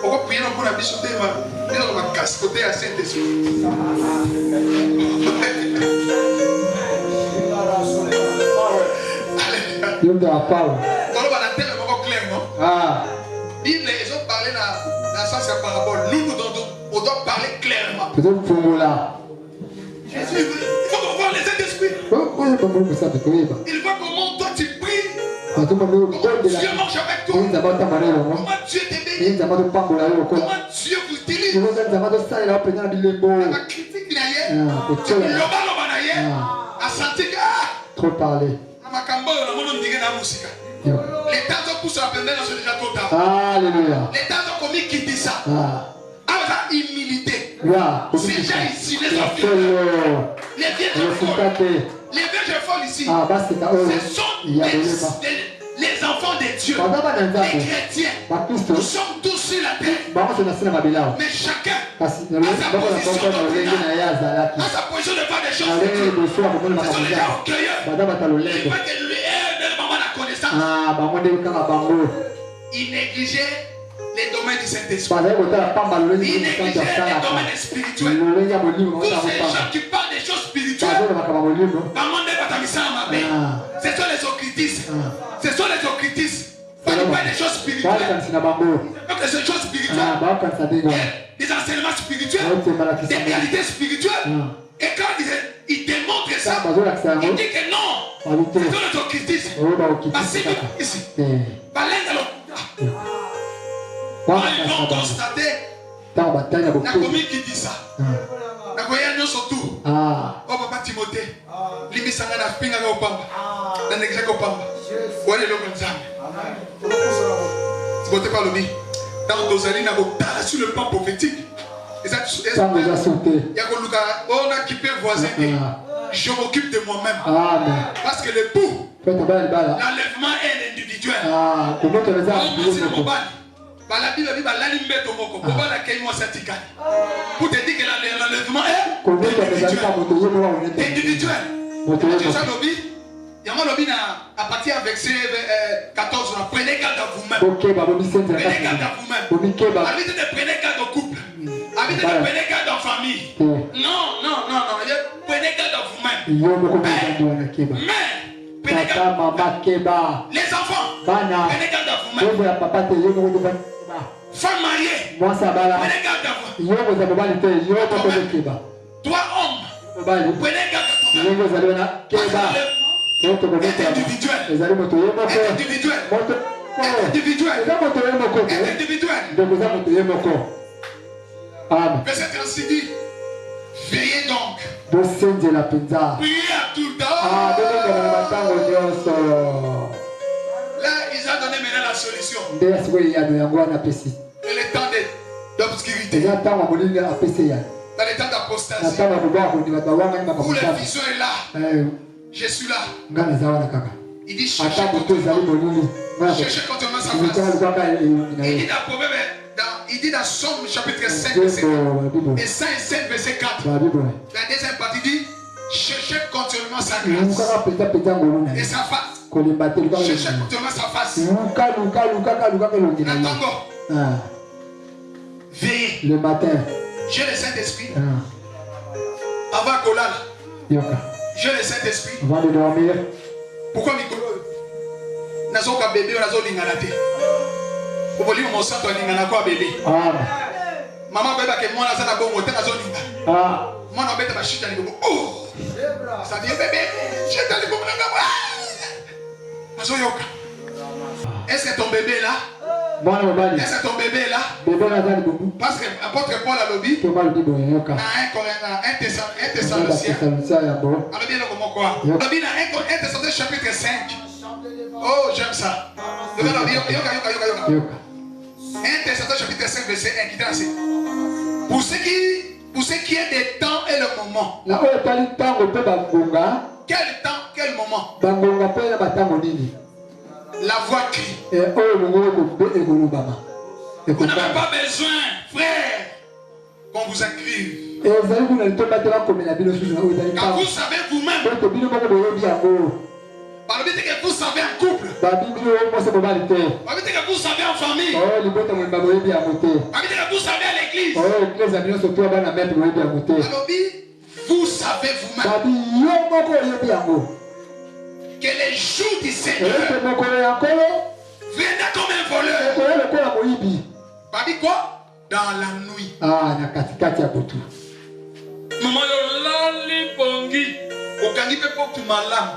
on va prier pour la biche de ma. On va casser côté à Saint-Esprit. Dieu de la parole. On va la terre encore clair, non? Bible, ils ont parlé dans le sens de la parabole. Nous on doit parler clairement. Peut-être pour là. Il faut qu'on voit les Saint-Esprit. Il faut qu'on monte Comment Dieu mange avec toi. Comment Dieu te bénit. Comment Dieu vous utilise. La critique d'ailleurs. A senti que trop parler. Les temps ont poussé à peine sont déjà trop tard. Alléluia. Les temps ont commis qui dit ça. Avec humilité. Ces gens ici, les enfants, les vieux folles ici, ce sont les enfants de Dieu, les chrétiens. Nous sommes tous sur la terre. Mais chacun a sa position de faire des choses. Ce sont les gens orgueilleux. Il faut que lui ait la connaissance. Il négligeait les domaines du Saint-Esprit. Il négligeait les domaines spirituels. Tous ces gens qui parlent des choses spirituelles, ce sont les occultistes. Ce sont les occultistes. Quand ils parlent des choses spirituelles, donc ces choses spirituelles, des enseignements spirituels, des réalités spirituelles. Et quand il démontre ça, il dit que non, c'est les occultistes. Ici. Quand ils vont constater, la commune qui dit ça, la commune surtout, oh papa Timothée, l'immissaire n'a pas de pamba, la négligence au pamba, ou elle est le gonzame. Timothée parle lui, dans Dozali n'a pas sur le plan prophétique. Il y a on a équipé voisin, je m'occupe de moi-même. Parce que le pour, l'enlèvement est individuel. La Bible dit pour te dire que l'enlèvement est individuel. Il y a à partir de verset 14, prenez garde à vous-même. Prenez garde à vous-même. Prenez garde au couple. Prenez garde en famille. Non. Prenez garde à vous-même. Mais prenez garde. Les enfants, prenez garde à vous-même. Femme mariée, prenez garde à vous. Toi, homme, prenez garde à toi-même. Individuel. Verset 36 dit, veillez donc. Priez à tout le temps. Là, ils ont donné maintenant la solution. Et le temps d'obscurité. Dans le temps d'apostasie. Où le vision est là. Je suis là. Il dit cherchez continuellement sa face. Il dit dans Somme chapitre 5 verset 4 et 5 verset 4. La deuxième partie dit cherchez continuellement sa grâce et sa face. Cherchez continuellement sa face. Natango. Veillez. Le matin. J'ai le Saint-Esprit. Avant Kolal. J'ai le Saint-Esprit. Avant de dormir. Pourquoi Mikolo? Nazo ka bébé, nazo linganate. Pour lui mon sang, toi lingana quoi bébé? Maman bébé que moi nazo na bon moté nazo linga. Moi na bête ma chita ni bon. Oh. Ça dit bébé, chita ni bon nanga. Nazo yoka. Est-ce que ton bébé là? Est-ce que ton bébé là? Parce que apôtre Paul a lobby. Un Thessaloniciens. Chapitre 5. Oh, j'aime ça. 1 Thessaloniciens chapitre 5 verset 1 qui est ainsi. Pour ce qui est des temps et le moment. Quel temps, quel moment? La voix crie. Vous n'avez pas besoin, frère, qu'on vous écrive. Quand vous savez vous-même. Par le fait que vous savez en couple. Par le fait que vous savez en famille. Par le fait que vous savez à l'église. Vous savez vous-même. Que les jours du Seigneur viendra comme un voleur. Babi quoi? Dans la nuit. Maman yolali pongi. Okangi pe pour tu malam.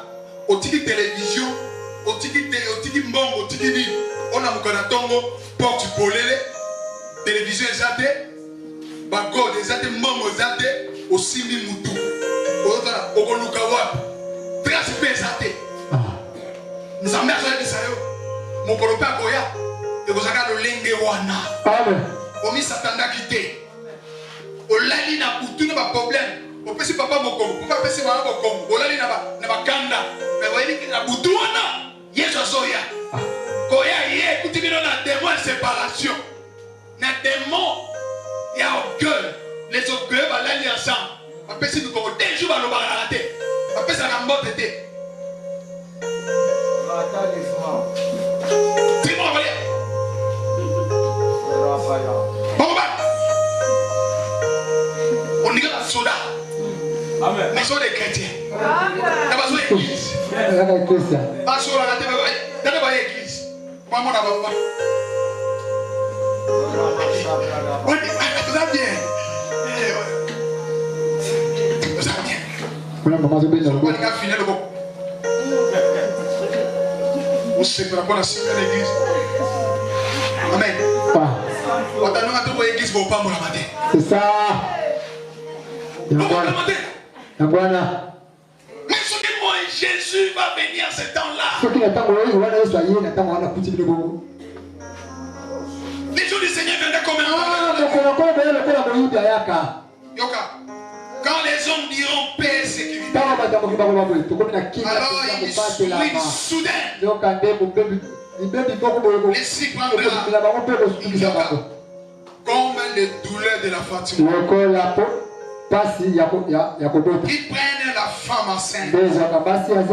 Au tiki télévision. otiki mbongo, otiki ni, on a mukana tongo, porte polele, télévision ezate, bago ezate, mbongo ezate, osimi mutu, okoluka wapi, trace pe ezate. Nzambe azolekisa yo, mokolo pe akoya, ekozaka lolenge wana. Amen. Omi satandaki te. Olali na kutu na ba problème. Opesi papa mokongo, papa pesi mama mokongo. Olali na bakanda. Mais voyez na butu wana, Yesu azoya. Koya ye kuti bino na démon de séparation. Na démon ya orgueil. Les orgueils balali ensemble. Apesi mokongo des jours balobaka na te. Apesi na mbote te. Timo voyez. On dit que la soda. Amen. Mais sont des chrétiens. Amen. Pas sur l'église. Pas sur la télé. Dans l'église. Moi, mon avocat. Vous allez bien. Vous allez bien. Vous allez finir le bon. Vous savez pas la suite de l'église. Amen. C'est ça. Mais ce que moi Jésus va venir à ce temps-là. Les jours du Seigneur viendront comme un Yoka. Quand les hommes diront paix et sécurité, alors il soudain. L'esprit prendra comme les douleurs de la fatigue. Ils prennent la femme enceinte. La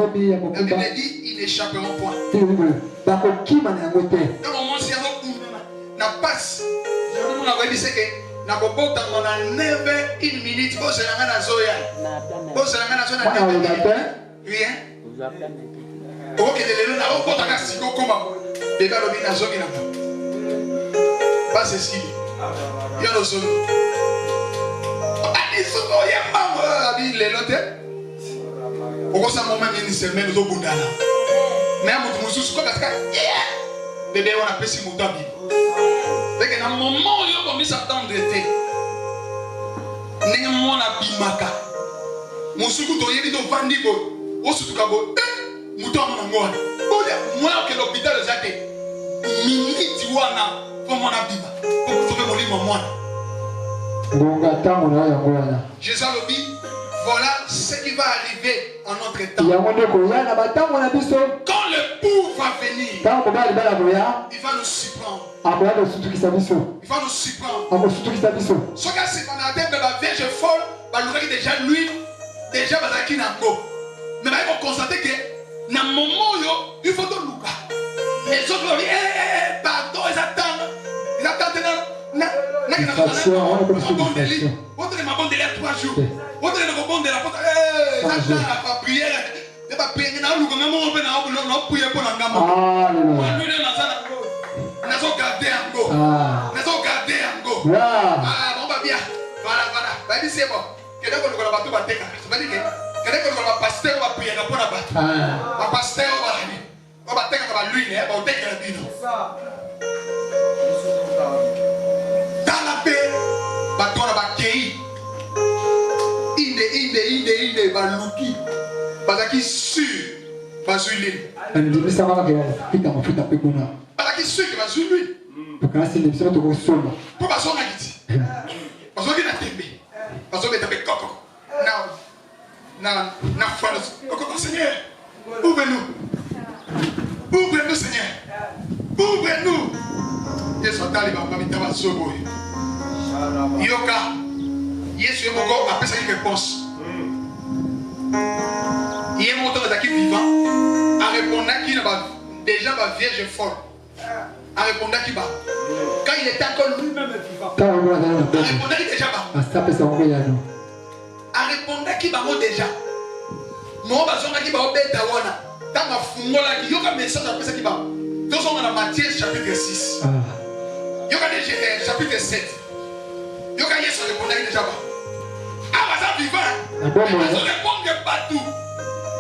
Bible dit ils n'échapperont point. Dans le moment où il n'a pas, je vous dis que na kobota na 9 minutes bo selanga na zoya. Bo selanga na zoya na rien. OK de lelo na kobota ka siko koma. Beba lobi na zoki na. Pas ceci. Ya no zo. Ani soko ya mama abi lelo te. Oko sa moment ni semaine zo bundala. Mais amutu mususu ko kaska. Bébé on appelle si mutabi. Parce que dans le moment où on commence à attendre, n'est-ce pas bimaka. Mon soukou to yebi to vandi bo. O soukou kabo. Mouton mon ngoa. Moi que l'hôpital est athée. Minute wana comme on a bima. Pour sauver mon lit mon moine. Jésus a dit. Voilà ce qui va arriver en notre temps. Quand le pour va venir, il va nous surprendre. Il va nous surprendre. Ce gars, c'est qu'on a dit que la Vierge folle, déjà lui, déjà Bazaki Nango. Mais il faut constater que dans le moment où il faut que nous. Les autres vont dire, pardon, ils attendent. Ils attendent. On a abandonné 3 jours. On a abandonné la porte. La prière. On a prié pour dans la paix, bateau na bakei. Inde baluki. Bazaki sur bazuline. Bazaki sur que bazuline. Pour bazonga kiti. Bazonga na tembe. Bazonga tembe koko. Na foi koko Seigneur. Ouvre-nous. Ouvre-nous Seigneur. Ouvre-nous. Yesu atali baba mitaba sobo. Yoka. Yesu moko apesa une réponse. Il est monté dans vivant. A répondre qui déjà ma vierge folle. A répondre qui va. Quand il était encore lui-même vivant. A répondre qui déjà va. A répondre qui va déjà. Moi bazonga qui va obeta wana. Tanga fungola qui yoka message apesa qui va. Nous sommes dans Matthieu chapitre 6. Yoka chapitre 7. Yoka Yesu répondre qui déjà va. Ah, ça vivant. Je réponds partout.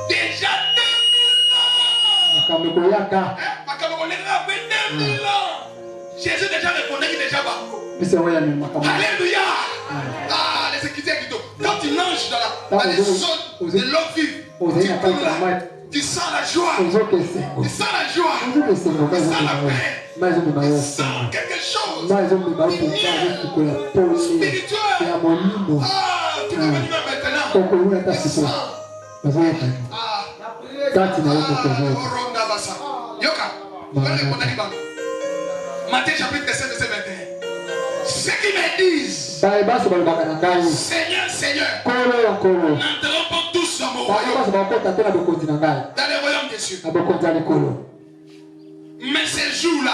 Déjà. Jésus déjà répondait qu'il déjà va. Alléluia. Ah, les écritures plutôt. Quand tu nages dans les zones de l'eau vive, tu sens la joie. Tu sens la joie. Tu sens la paix. Tu sens quelque chose. Spirituel. Ah, tu vas venir maintenant. Tu sens. Yoka, Matthieu chapitre 7, verset 21. Ceux qui me disent Seigneur, Seigneur, n'entreront pas tous dans mon royaume, dans le royaume des cieux. Mais ces jours-là,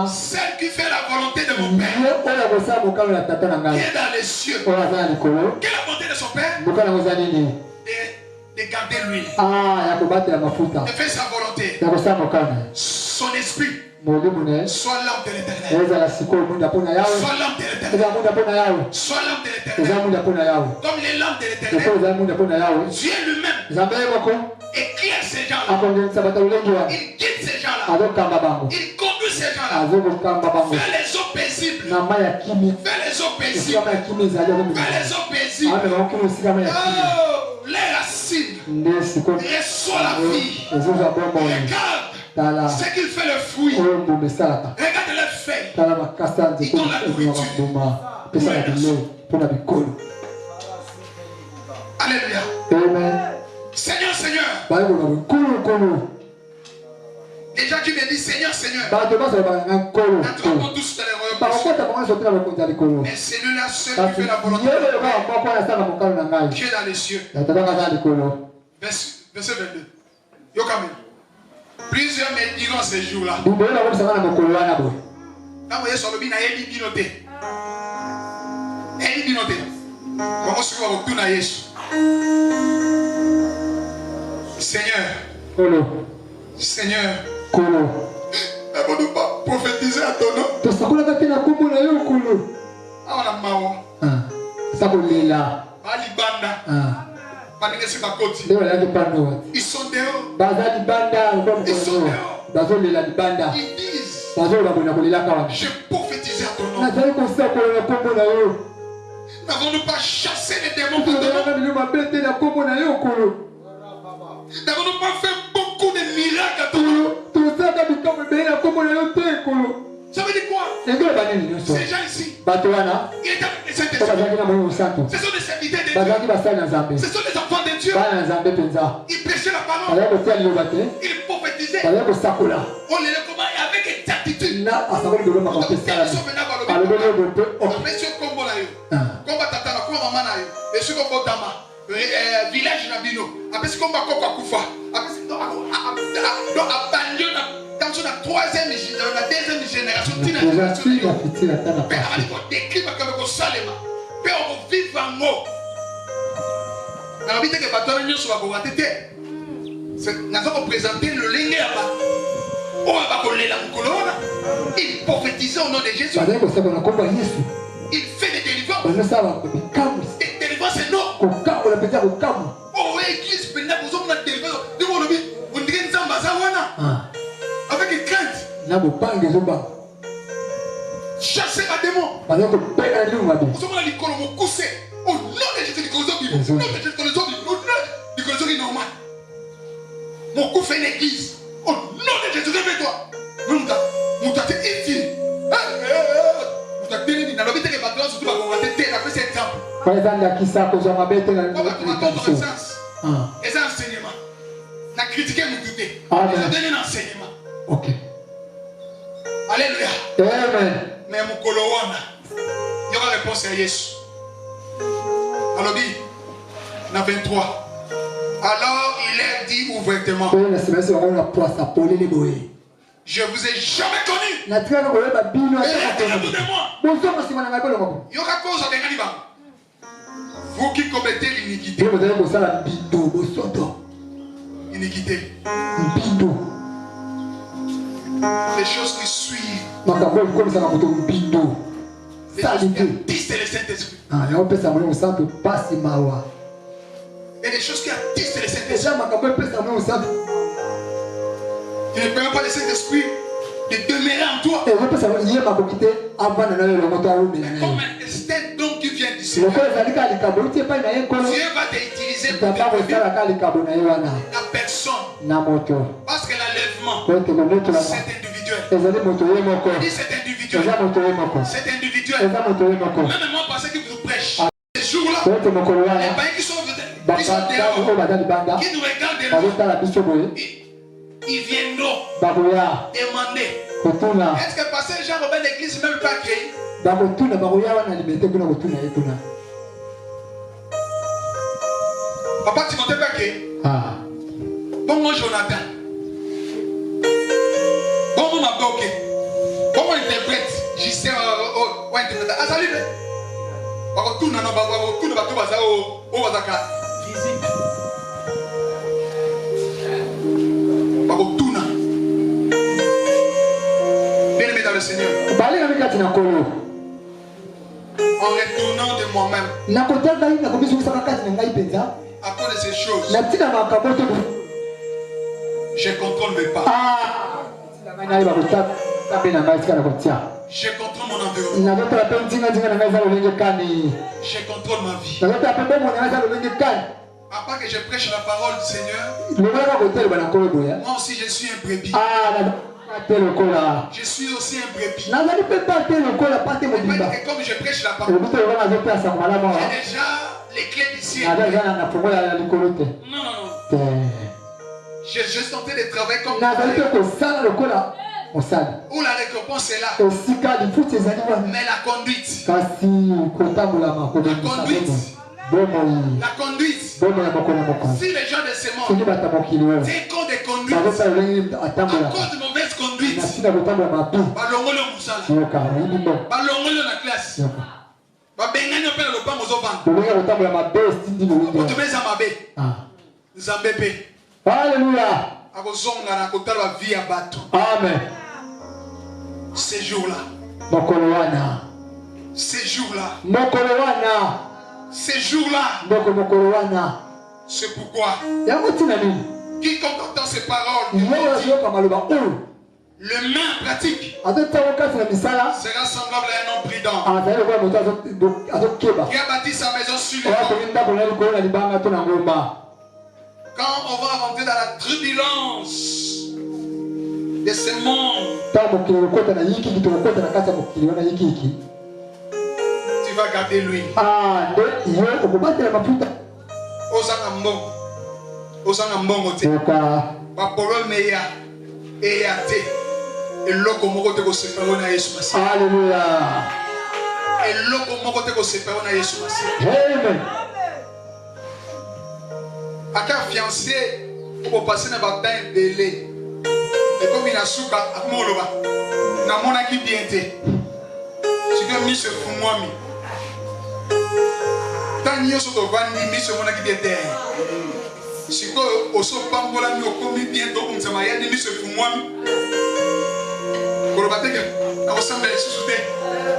celle qui fait la volonté de mon Père, qui est dans les cieux, quelle est la volonté de son Père? De garder lui, de faire sa volonté, son esprit soit l'âme de l'éternel, soit l'âme de l'éternel, soit l'âme de l'éternel, comme les lampes de l'éternel. Dieu lui-même éclaire ces gens-là, il guide ces gens-là, il conduit ces gens-là vers les eaux paisibles, vers les eaux paisibles, vers les eaux paisibles. Les racines reçoit la vie. Regarde ce qu'il fait le fruit. Regarde les feuilles. Ils donnent la nourriture. Alléluia. Seigneur, Seigneur. Déjà tu me dis Seigneur, Seigneur. N'entrons tous dans les royaumes. Mais celui-là seul qui fait la volonté de Dieu dans les cieux. Verset 22. Yokamé. Plusieurs me diront ces jours-là. Quand vous voyez sur le bin, il y a binoté. Il y a binoté. Comment se voit tout na Yesu? Seigneur. Seigneur. Ne peut pas prophétiser à ton nom. Ah, on a marre. Balibanda. Ils sont dehors. Ils sont dehors. Ils disent je prophétise à ton nom. N'avons-nous pas chassé les démons par ton nom? N'avons-nous pas fait beaucoup de miracles à ton nom? Ça veut dire quoi? Ces gens ici, ils étaient avec les Saint-Esprit. Ce sont des serviteurs de Dieu. Ce sont des enfants de Dieu. Ils prêchaient la parole. Ils prophétisaient. On les recommande avec exactitude. Ils sont village Nabino. Après, c'est comme Bakoko Akufa. Après, c'est dans la troisième génération, la deuxième génération. Mais on décrit comme on salema. Mais on vit en mot. Alors, vite que Batola Nyo soit pour tête. Nous avons présenté le lingéaba. Il prophétisait au nom de Jésus. Il fait des délivrances. Des délivrances énormes. Oh, église, vous avez une délivrance. Vous dites que avec une crainte. Chasser un démon. Vous avez dit que vous coussez. Au nom de Jésus, au nom de Jésus, normal. Mon coup fait une église. Au nom de Jésus, réveille-toi. Vous t'avez ici. Vous avez dit que vous avez cet exemple. On va les enseignements. On a critiqué mon douté. On a donné un enseignement. Ok. Alléluia. Amen. Mais mon colowana, il y aura réponse à Jésus. Alors, dit, on a 23. Alors il leur dit ouvertement, je vous ai jamais connu. Et de moi. Vous qui commettez l'iniquité. Iniquité. Les choses qui suivent. Les choses qui attissent le Saint-Esprit. Et les choses qui attissent le Saint-Esprit. Tu ne permets pas le Saint-Esprit de demeurer en toi. Comme un instinct donc tu viens du Seigneur. Dieu Dieu va t'utiliser pour la personne. Parce que l'enlèvement, c'est individuel. C'est individuel. C'est individuel. Même moi, parce que vous prêchez. Ces jours-là, les païens qui sont dehors, qui nous regardent, ils viendront demander. Est-ce que passer Jean-Robert l'église même pas accueilli? Papa Timothée pas accueilli. Bon mon Jonathan. Bon mon Maboké. Bon mon interprète. J'y sais interprète. Ah salut. Bako tout non bako tout ne bato baza o bazaka physique. Bako tout na. Bien-aimé dans le Seigneur. En retournant de moi-même. À cause de ces choses, je contrôle mes pas. Je contrôle mon environnement. Je contrôle ma vie. À part que je prêche la parole du Seigneur, moi aussi je suis un brebis. Je suis aussi un brebis. Et comme je prêche la parole, j'ai déjà les clés du ciel. Non. Je suis en train de travailler comme où la récompense est là. Mais la conduite. La conduite. Si les gens de ce monde tiennent compte des conduites, à cause de mauvaise conduite, balongolo musala, balongolo la classe, babengani opela lopango ozovanda, otomeza mabe, nzambepe. Alléluia. Akozonga na kotala vie ya bato. Amen. Ces jours-là. Mokolowana. Ces jours-là. Mokolowana. Ces jours-là. Mokolowana. C'est pourquoi quiconque entend ces paroles, le main pratique sera semblable à un homme prudent qui a bâti sa maison sur les rocs. Quand on va rentrer dans la turbulence de ce monde, tu vas garder lui. Osanga mbongo te. Ba problème ya te. Eloko moko te ko séparer na Yesu Masi. Alléluia. Eloko moko te ko séparer na Yesu Masi. Amen. Aka fiancé pour passer na ba temps belé. Et comme il a souka akmoloba. Na mona ki bien te. Tu dois mis ce fou moi mi. Tant yo so to vandi mis ce mona ki bien te. Si tu as pambola mi okomi bientôt comme ça m'a yandi mi se fumwami. Kolobateke na osamba susute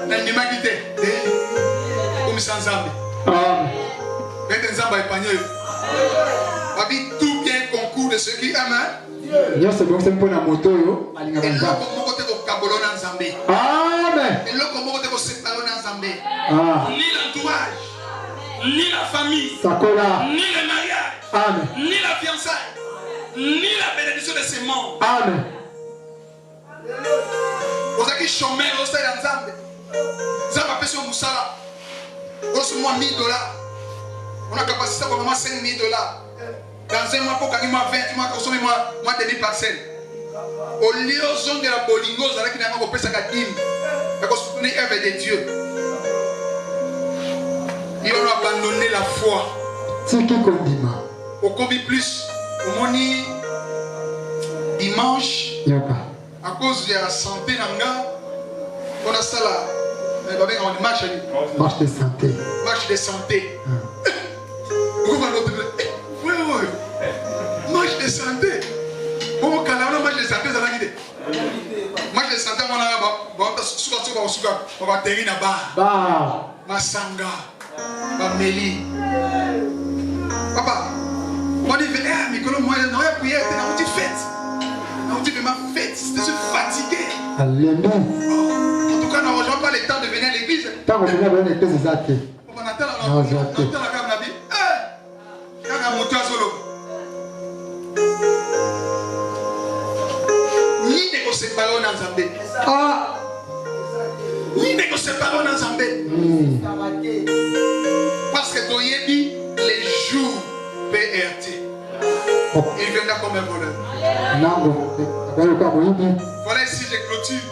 na ndima kite. Comme ça nzambe. Bête nzamba epanye. Babi tout bien concours de ceux qui aiment. Yo c'est bon c'est pour la moto yo alinga banza. Eloko moko te ko kabolona nzambe. Amen. Eloko moko te ko séparer nzambe. Ni l'entourage, ni la famille, Sakola, ni le mariage. Amen. Ni la fiançaille, ni la bénédiction de ces mondes. Amen. Vous avez chômé, vous avez ensemble. Vous avez payé sur Moussala. Vous avez $1,000. On a capacité pour vraiment $5,000. Dans un mois, pour gagner 20, moi, consommer moi demi-parcelle. Au lieu de la bolingo, vous allez finalement payer ça à 10. Parce que vous soutenez œuvre de Dieu. Ils ont abandonné la foi. Tiki Kondima. Au Kobi plus, au moni dimanche, à cause de la santé nanga, on a ça là, mais on marche de santé. Marche de santé. Oui, marche de santé. On marche de santé, ça va guider. Marche de santé, on va terminer là-bas. Masanga, Meli. Papa. On dit, mais moi, on a prié, on a dit fête. On dit, vraiment fait, je suis fatigué. Alléluia. En tout cas, ne rejoins pas le temps de venir à l'église. Tant qu'on vient à l'église, c'est ça. On attend la caméra. Quand on monte à solo. Ni de ko séparer en Zambé. Ah. Ni de ko séparer en Zambé. Parce que Toyebi, les jours PRT. Il viendra comme un voleur. Voilà ici, je clôture.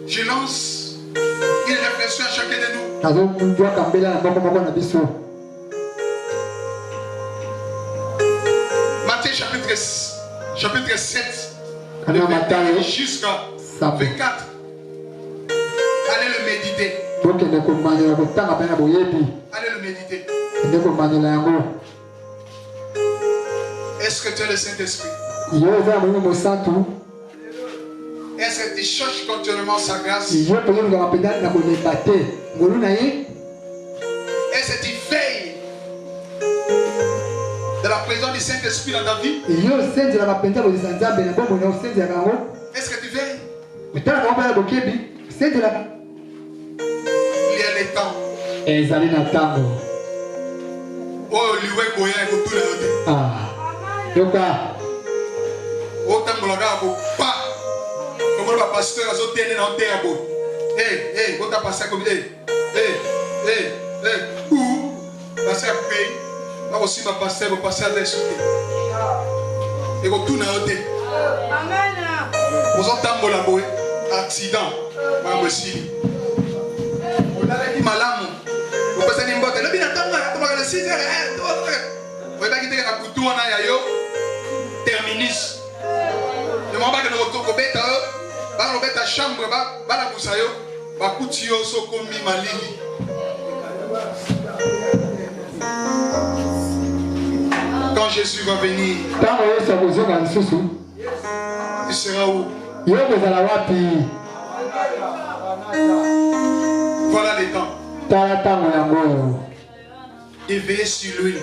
Je lance une réflexion à chacun de nous. Matthieu chapitre 7, jusqu'à 24. Allez le méditer. Allez le méditer. Est-ce que tu es le Saint-Esprit? Est-ce que tu cherches continuellement sa grâce? Est-ce que tu veilles de la présence du Saint-Esprit dans ta vie? Est-ce que tu veilles? Il y a les temps. Oh, lui, Goya, il faut tout le oh, tant que pas. Comment le pasteur a sauté dans le terre? Hey, vous t'as passé comme où? Passer à payer. Là aussi, ma pasteur va passer à l'insulter. Et vous tournez dans le terre. Vous entendez la boue. Accident. Moi aussi. Vous avez dit malam. Vous passez une botte. Le bien attendre. Comment le 6 heures? Vous avez dit que la couture en a yo. Terminus. Je m'en bats que nous retournons au bêta. Dans la chambre, dans la bousayo, va coutir au sokomi malili. Quand Jésus va venir, tu seras où? Voilà les temps. Et veillez sur lui.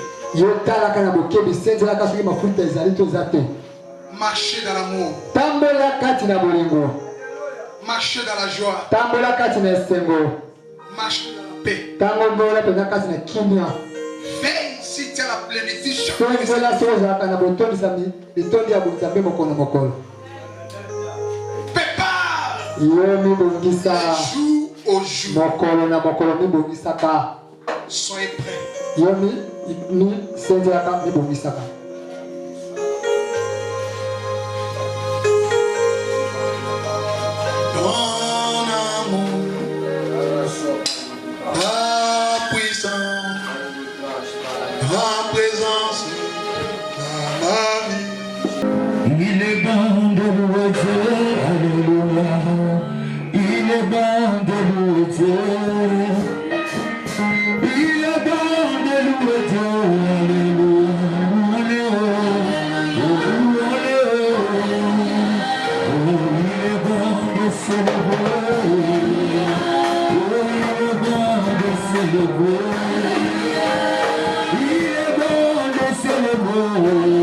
Marcher dans l'amour. Marcher dans la joie. Marcher dans la paix. Veille si tu as la plénitude. Prépare jour au jour. Soyez prêts. Il est bon de louer Dieu, alléluia. Il est bon de louer Dieu. Il est bon de louer Dieu, alléluia. Il est bon de célébrer. Il est bon de célébrer. Il est bon de célébrer.